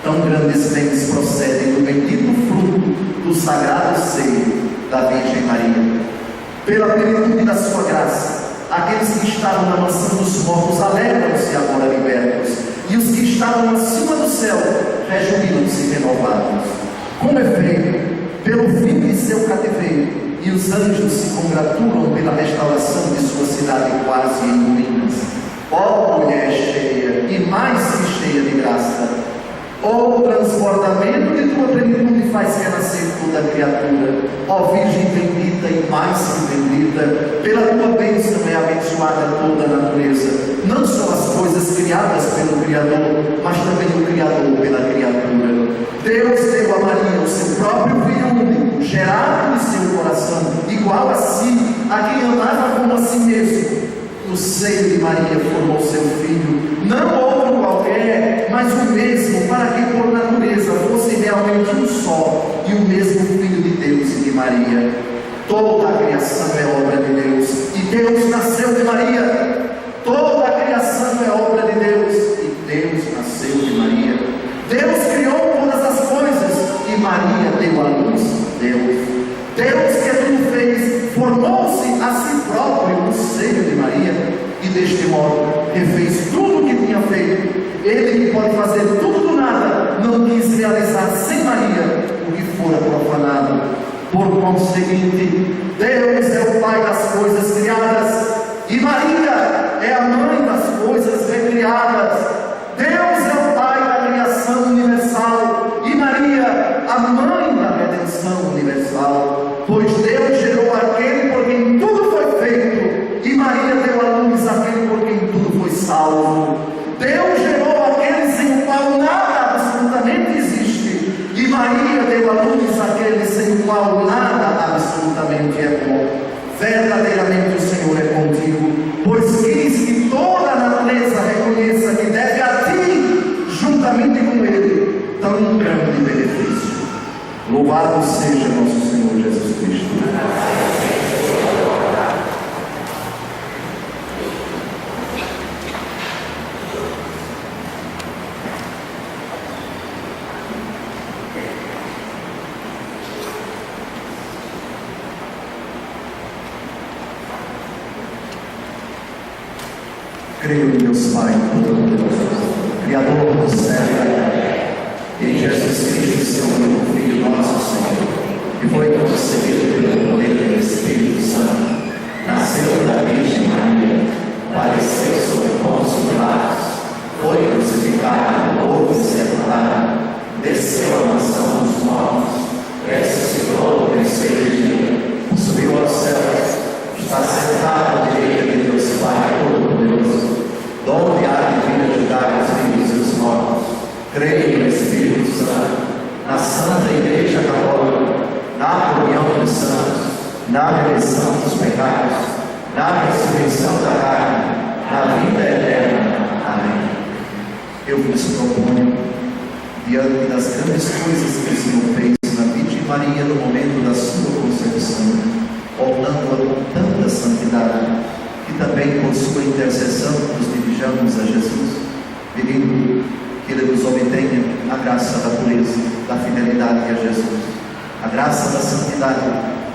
Tão grandes bens procedem do bendito fruto do sagrado seio da Virgem Maria. Pela plenitude da sua graça, aqueles que estavam na mansão dos mortos alegram-se agora libertos, e os que estavam acima do céu rejubilam-se renovados. Com efeito, pelo fim de seu cativeiro, e os anjos se congratulam pela restauração de sua cidade quase em ruínas. Ó mulher cheia, e mais que cheia de graça, ó transbordamento de tua plenitude faz renascer toda a criatura. Ó Virgem bendita e mais que bendita, pela tua bênção é abençoada toda a natureza, não só as coisas coisas criadas pelo Criador, mas também o Criador pela criatura. Deus deu a Maria o seu próprio Filho único, gerado em seu coração, igual a si, a quem amava como a si mesmo. No seio de Maria formou seu Filho, não outro qualquer, mas o mesmo, para que por natureza fosse realmente um só, e o mesmo Filho de Deus e de Maria. Toda a criação é obra de Deus, e Deus nasceu de Maria. Toda a criação é obra de Deus, e Deus nasceu de Maria. Deus criou todas as coisas, e Maria deu à luz Deus. Deus que tudo fez, formou-se a si próprio no seio de Maria, e deste modo refez tudo o que tinha feito. Ele que pode fazer tudo do nada, não quis realizar sem Maria o que fora profanado. Por conseguinte, Deus é o Pai das coisas criadas, e Maria é a mãe das coisas recriadas. Deus é o Pai da criação universal, e Maria a mãe da redenção universal. Pois Deus gerou aquele por quem tudo foi feito, e Maria deu à luz aquele por quem tudo foi salvo. Deus gerou aquele sem o qual nada absolutamente existe, e Maria deu à luz aquele sem o qual nada absolutamente é bom. Verdadeiramente o Senhor é contigo, pois quis que toda a natureza reconheça que deve a ti, juntamente com ele, tão grande benefício. Louvado seja nosso Senhor Jesus Cristo. Creio em Deus Pai Todo-Poderoso, Criador do céu e da terra, e em Jesus Cristo, seu único Filho, nosso Senhor, que foi concebido pelo poder do Espírito Santo, nasceu da Virgem Maria, padeceu sob Pôncio Pilatos, foi crucificado, morto e sepultado, desceu à mansão dos mortos, ressuscitou no terceiro dia, subiu aos céus, está sentado à direita de Deus Pai Todo-Poderoso, donde há de vir a julgar os vivos e os mortos. Creio no Espírito Santo, na Santa Igreja Católica, na comunhão dos santos, na remissão dos pecados, na ressurreição da carne, na vida eterna. Amém. Eu vos proponho, diante das grandes coisas que o Senhor fez na Virgem Maria no momento da sua concepção, ornando-a com tanta santidade, que também por sua intercessão nos dirijamos a Jesus, pedindo que Ele nos obtenha a graça da pureza, da fidelidade a Jesus, a graça da santidade,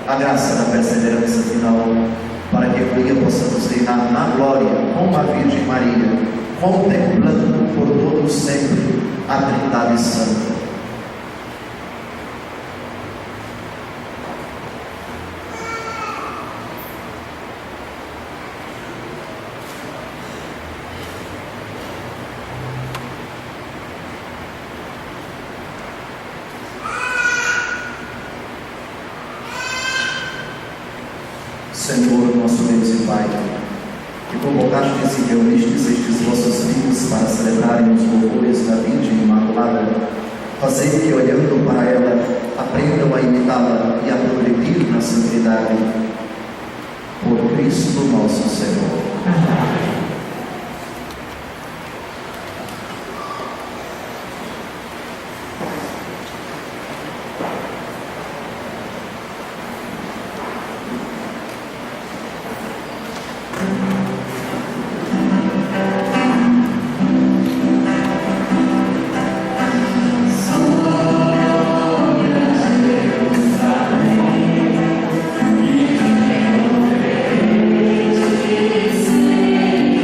a graça da perseverança final, para que um dia possamos reinar na glória com a Virgem Maria, contemplando por todos sempre a Trindade Santa. Senhor, nosso Deus e Pai, que convocastes e reunistes estes vossos filhos para celebrarem os louvores da Virgem Imaculada, fazei que, olhando para ela, aprendam a imitá-la e a progredir na santidade. Por Cristo nosso Senhor. Amém. Sim.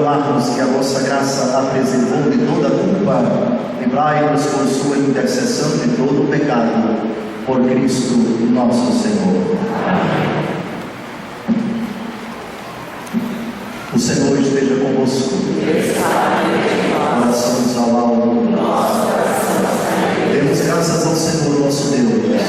proclamar-nos que a vossa graça a preservou de toda culpa, livrai-nos por sua intercessão de todo o pecado, por Cristo nosso Senhor. Amém. O Senhor esteja convosco. Orações ao alto. Demos graças ao Senhor nosso Deus.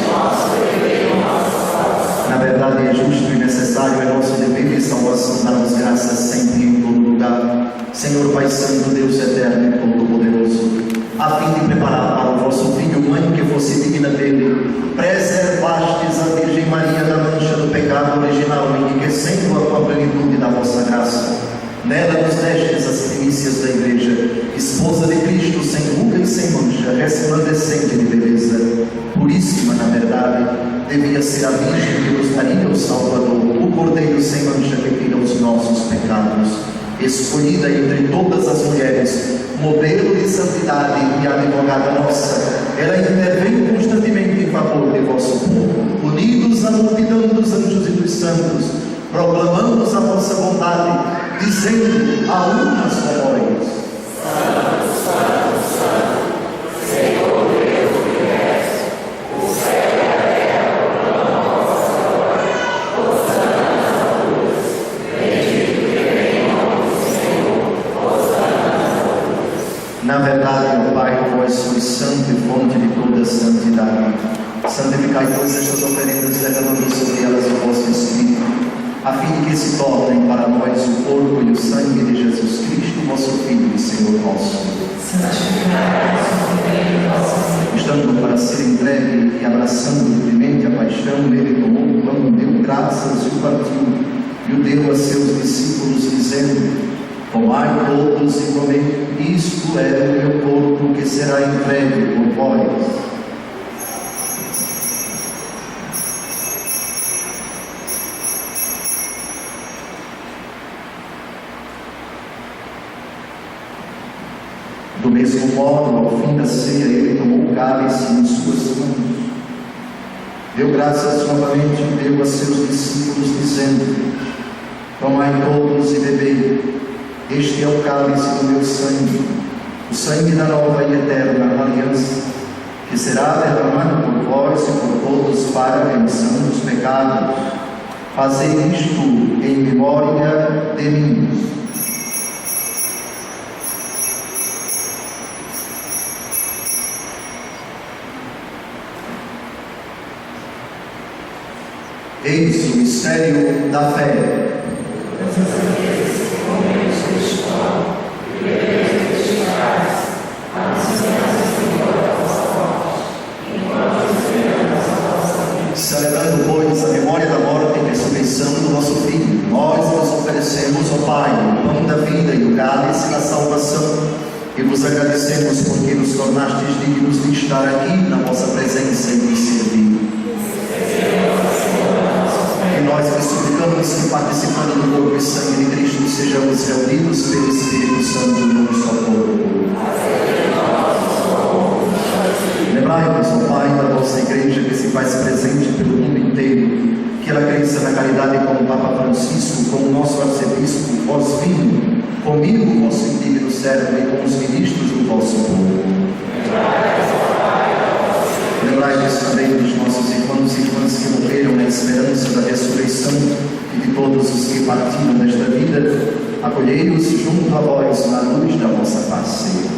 Na verdade é justo e necessário, é nosso dever e salvação darmos graças sempre em todo lugar. Senhor Pai Santo, Deus eterno e todo-poderoso, a fim de preparar para o vosso Filho, mãe que fosse digna dele, preservastes a Virgem Maria da mancha do pecado original, enriquecendo-a com a plenitude da vossa graça. Nela nos destes as primícias da Igreja, esposa de Cristo, sem ruga e sem mancha, resplandecente de beleza, puríssima na verdade, devia ser a Virgem que nos daria o Salvador, o Cordeiro sem mancha que tira os nossos pecados. Escolhida entre todas as mulheres, modelo de santidade e advogada nossa, ela intervém constantemente em favor de vosso povo. Unidos à multidão dos anjos e dos santos, proclamamos a vossa bondade, dizendo a unas voz: Santo, Santo, Santo, Senhor Deus do universo, o céu e a terra proclamam a vossa glória. Hosana nas alturas, bendito que vem em nome do Senhor, hosana nas alturas. Na verdade, ó Pai, vós sois santo e fonte de toda santidade. Santificai, pois, estas oferendas, derramando sobre elas o vosso Espírito, a fim de que se tornem para nós o corpo e o sangue de Jesus Cristo, vosso Filho e Senhor nosso. Estando para ser entregue e abraçando livremente a paixão, ele tomou o pão, deu graças e o partiu, e o deu a seus discípulos, dizendo: tomai todos e comei, isto é o meu corpo que será entregue por vós. Do mesmo modo, ao fim da ceia, ele tomou o cálice em suas mãos, deu graças novamente e deu a seus discípulos, dizendo: tomai todos e bebei, este é o cálice do meu sangue, o sangue da nova e eterna aliança, que será derramado por vós e por todos para a remissão dos pecados. Fazei isto em memória de mim. Eis o mistério da fé. Celebrando, pois, a memória da morte e ressurreição do nosso Filho, nós vos oferecemos, ó Pai, o pão da vida e o cálice da salvação, e vos agradecemos porque nos tornastes dignos de estar aqui na vossa presença e de servir. E nós que suplicamos que, participando do corpo e sangue de Cristo, sejamos reunidos pelo Espírito Santo num só corpo. Lembrai-vos, ó Pai, da vossa Igreja que se faz presente pelo mundo inteiro, que ela cresça na caridade com o Papa Francisco, com o nosso arcebispo, vós Filho, comigo, vosso indigno servo, e com os ministros do vosso povo. Lembrai-vos também dos nossos irmãos e irmãs que morreram na esperança da ressurreição e de todos os que partiram desta vida. Acolhei-os junto a vós na luz da vossa face.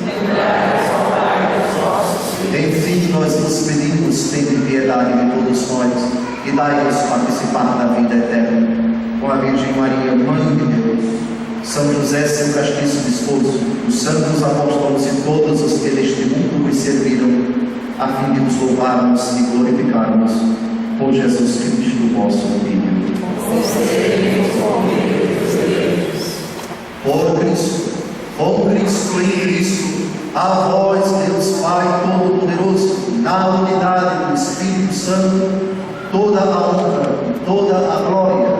Enfim, nós vos pedimos, tende piedade de todos nós e dai-nos participar da vida eterna. Com a Virgem Maria, Mãe de Deus, São José, seu castíssimo esposo, os santos apóstolos e todos os que neste mundo vos serviram, a fim de nos louvarmos e glorificarmos por Jesus Cristo, vosso Filho. Por Cristo, com Cristo e em Cristo, a vós, Deus Pai Todo-Poderoso, na unidade do Espírito Santo, toda a honra, toda a glória,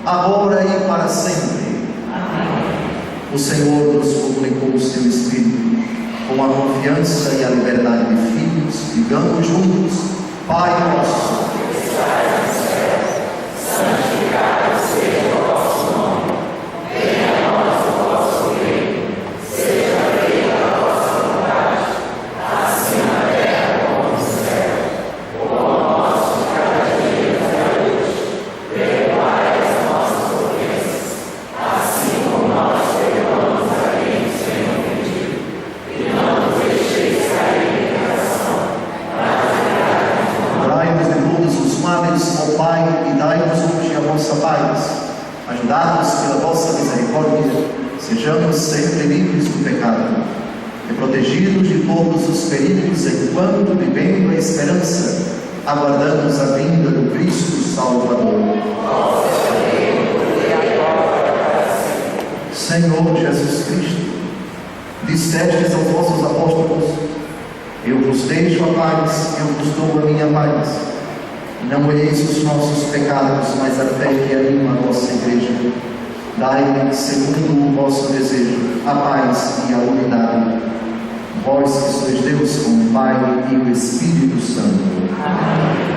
agora e para sempre. Amém. O Senhor nos comunicou o seu Espírito, com a confiança e a liberdade de filhos, digamos juntos: Pai nosso, que estás nos céus, santificado seja o vosso nome, venha a nós o vosso reino. mantenha-nos sempre livres do pecado e protegidos de todos os perigos, enquanto, vivendo a esperança, aguardamos a vinda do Cristo Salvador. Senhor Jesus Cristo, dissestes aos vossos apóstolos: eu vos deixo a paz, eu vos dou a minha paz. Não olheis os nossos pecados, mas a fé que anima a vossa igreja. Dai-me, segundo o vosso desejo, a paz e a unidade. Vós que sois Deus com o Pai e o Espírito Santo. Amém.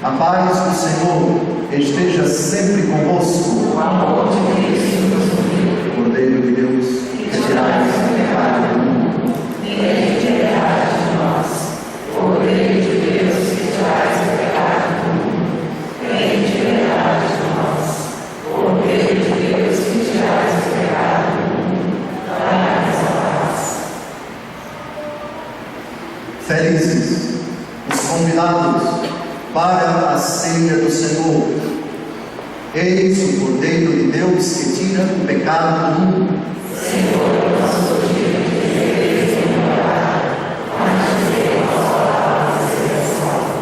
A paz do Senhor esteja sempre convosco. O amor de Cristo, Cordeiro de Deus, que tirais o pecado do mundo, tem piedade de nós. Cordeiro de Deus, que tirais o pecado do mundo, tem piedade de nós. Cordeiro de Deus, que tirais o pecado do mundo, dai-nos a paz. felizes os convidados para a ceia do Senhor. Eis o Cordeiro de Deus que tira o pecado do mundo. Senhor, nosso dia de desejo e morar, mas de nossa palavra seja salva.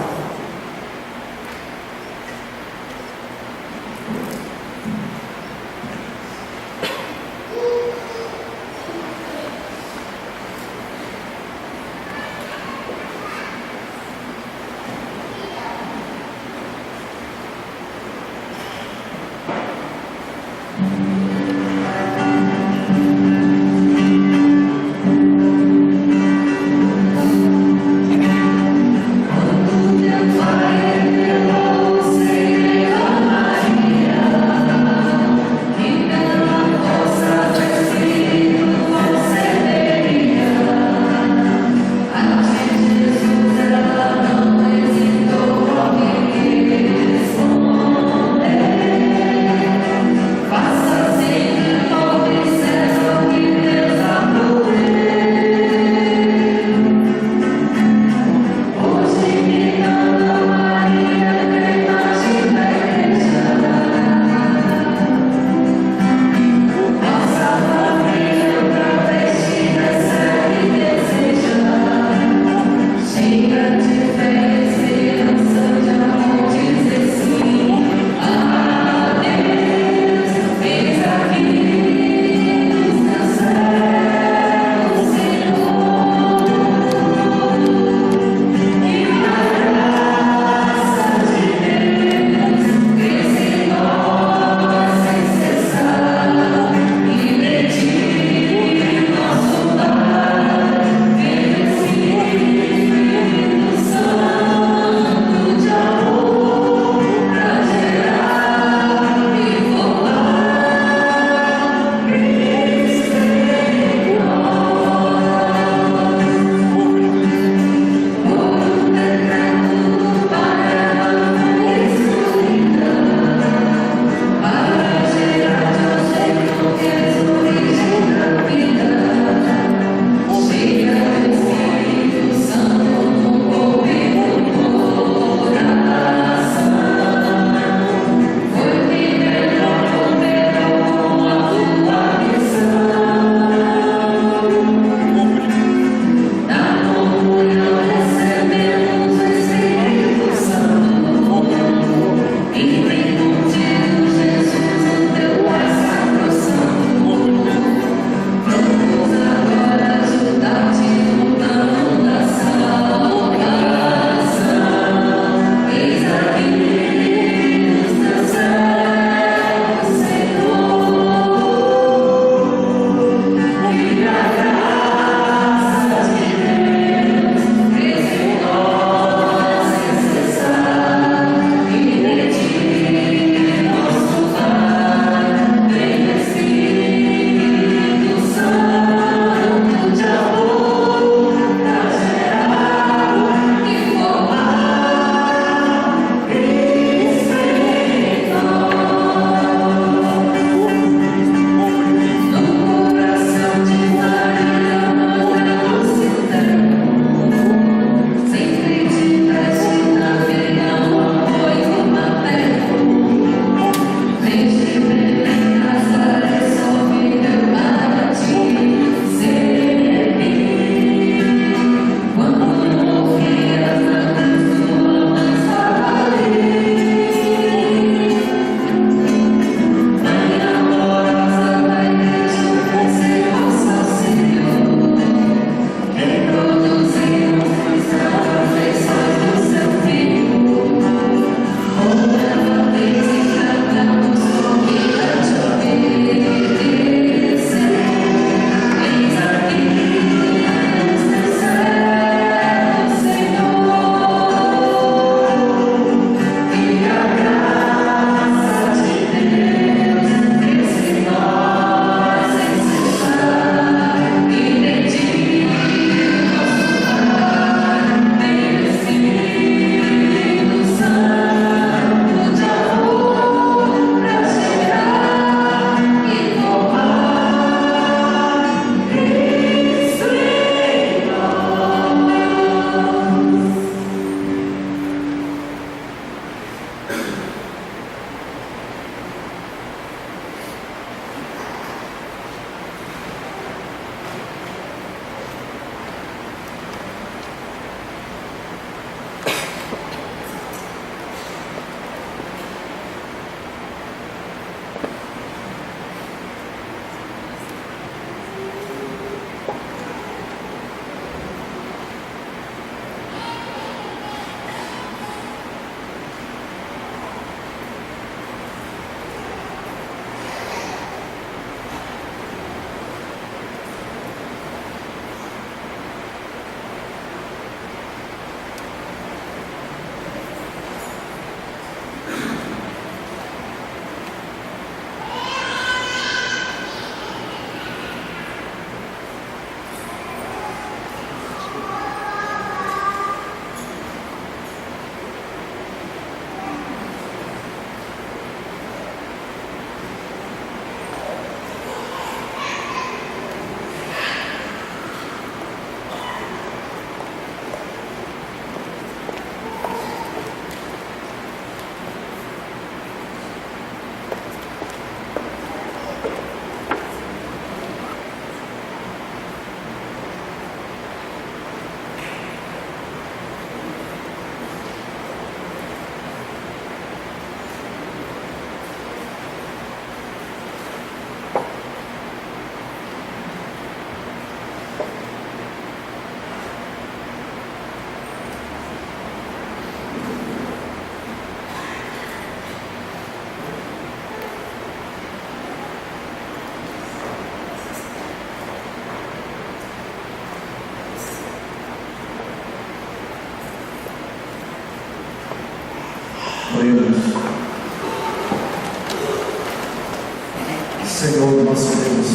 Senhor nosso Deus,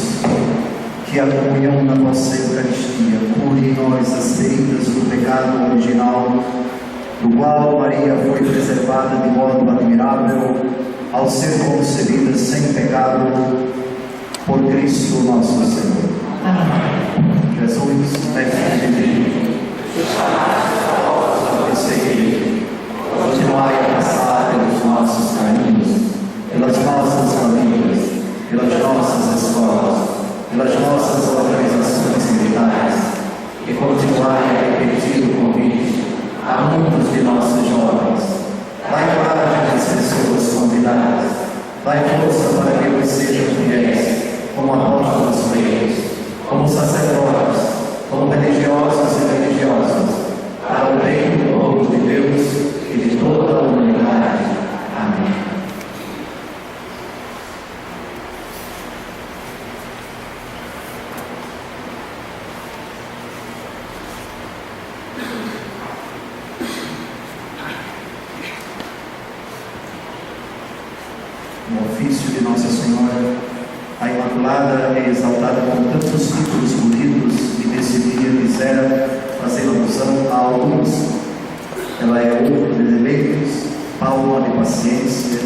que a comunhão na vossa Eucaristia cure em nós as feridas do pecado original, do qual Maria foi preservada de modo admirável ao ser concebida sem pecado por Cristo nosso Senhor. Amém. Jesus, mestre de Deus, continuai a passar pelos nossos caminhos, pelas nossas famílias, pelas nossas escolas, pelas nossas organizações militares, e continuai a repetir o convite a muitos de nossos jovens. Dai coragem às pessoas convidadas, dai força para que eles sejam fiéis, como apóstolos feios, como sacerdotes, como religiosos e religiosas, para o bem do povo de Deus e de toda a humanidade. Amém. No ofício de Nossa Senhora, a Imaculada é exaltada com tantos títulos bonitos e nesse dia quiser fazer alusão a alguns. Ela é ouro dos eleitos, palma de paciência,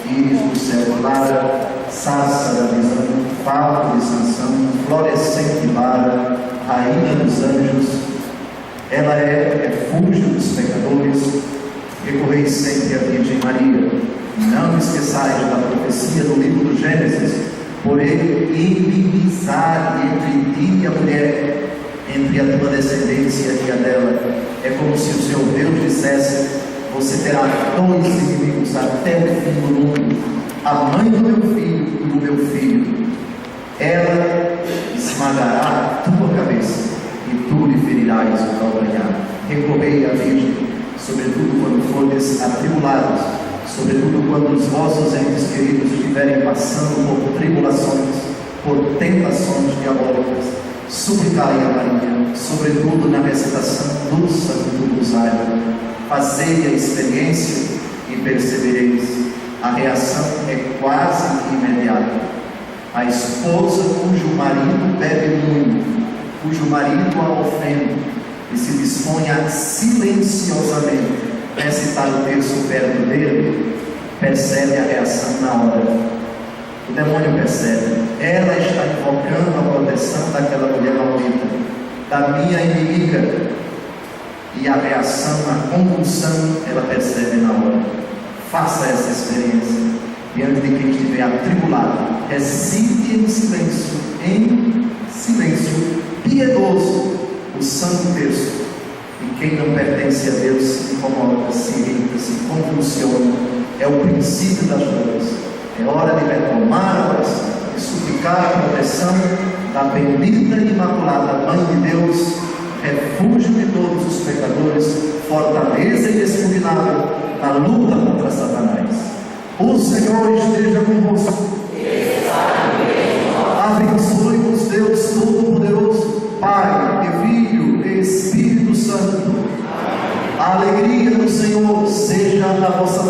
íris do céu clara, sarça da visão, favo de Sansão, florescente vara, rainha dos anjos. Ela é refúgio dos pecadores. Recorrei sempre à Virgem Maria. Não esqueçais da profecia do livro do Gênesis, porém inimizade entre ti e a mulher, entre a tua descendência e a dela. É como se o seu Deus dissesse: você terá dois inimigos até o fim do mundo, a mãe do meu filho e do meu filho. Ela esmagará a tua cabeça e tu lhe ferirás o calcanhar. Recorrei à Virgem, sobretudo quando fordes atribulados, sobretudo quando os vossos entes queridos estiverem passando por tribulações, por tentações diabólicas. Suplicai a Maria, sobretudo na recitação do Santo Rosário. Fazei a experiência e percebereis. A reação é quase imediata. A esposa cujo marido bebe muito, cujo marido a ofende, e se dispõe a silenciosamente recitar o terço perto dele, percebe a reação na hora. O demônio percebe. Ela está invocando a proteção daquela mulher maldita, da minha inimiga. E a reação, a convulsão, ela percebe na hora. Faça essa experiência. Diante de quem estiver atribulado, recite em silêncio piedoso, o Santo Terço. E quem não pertence a Deus se incomoda, se irrita, se convulsiona. É o princípio das dores. É hora de retomar a oração e suplicar a proteção da bendita e imaculada Mãe de Deus, refúgio de todos os pecadores, fortaleza inexpugnável na luta contra Satanás. O Senhor esteja convosco. Abençoe-vos Deus Todo-Poderoso, Pai e Filho e Espírito Santo. A alegria do Senhor seja na vossa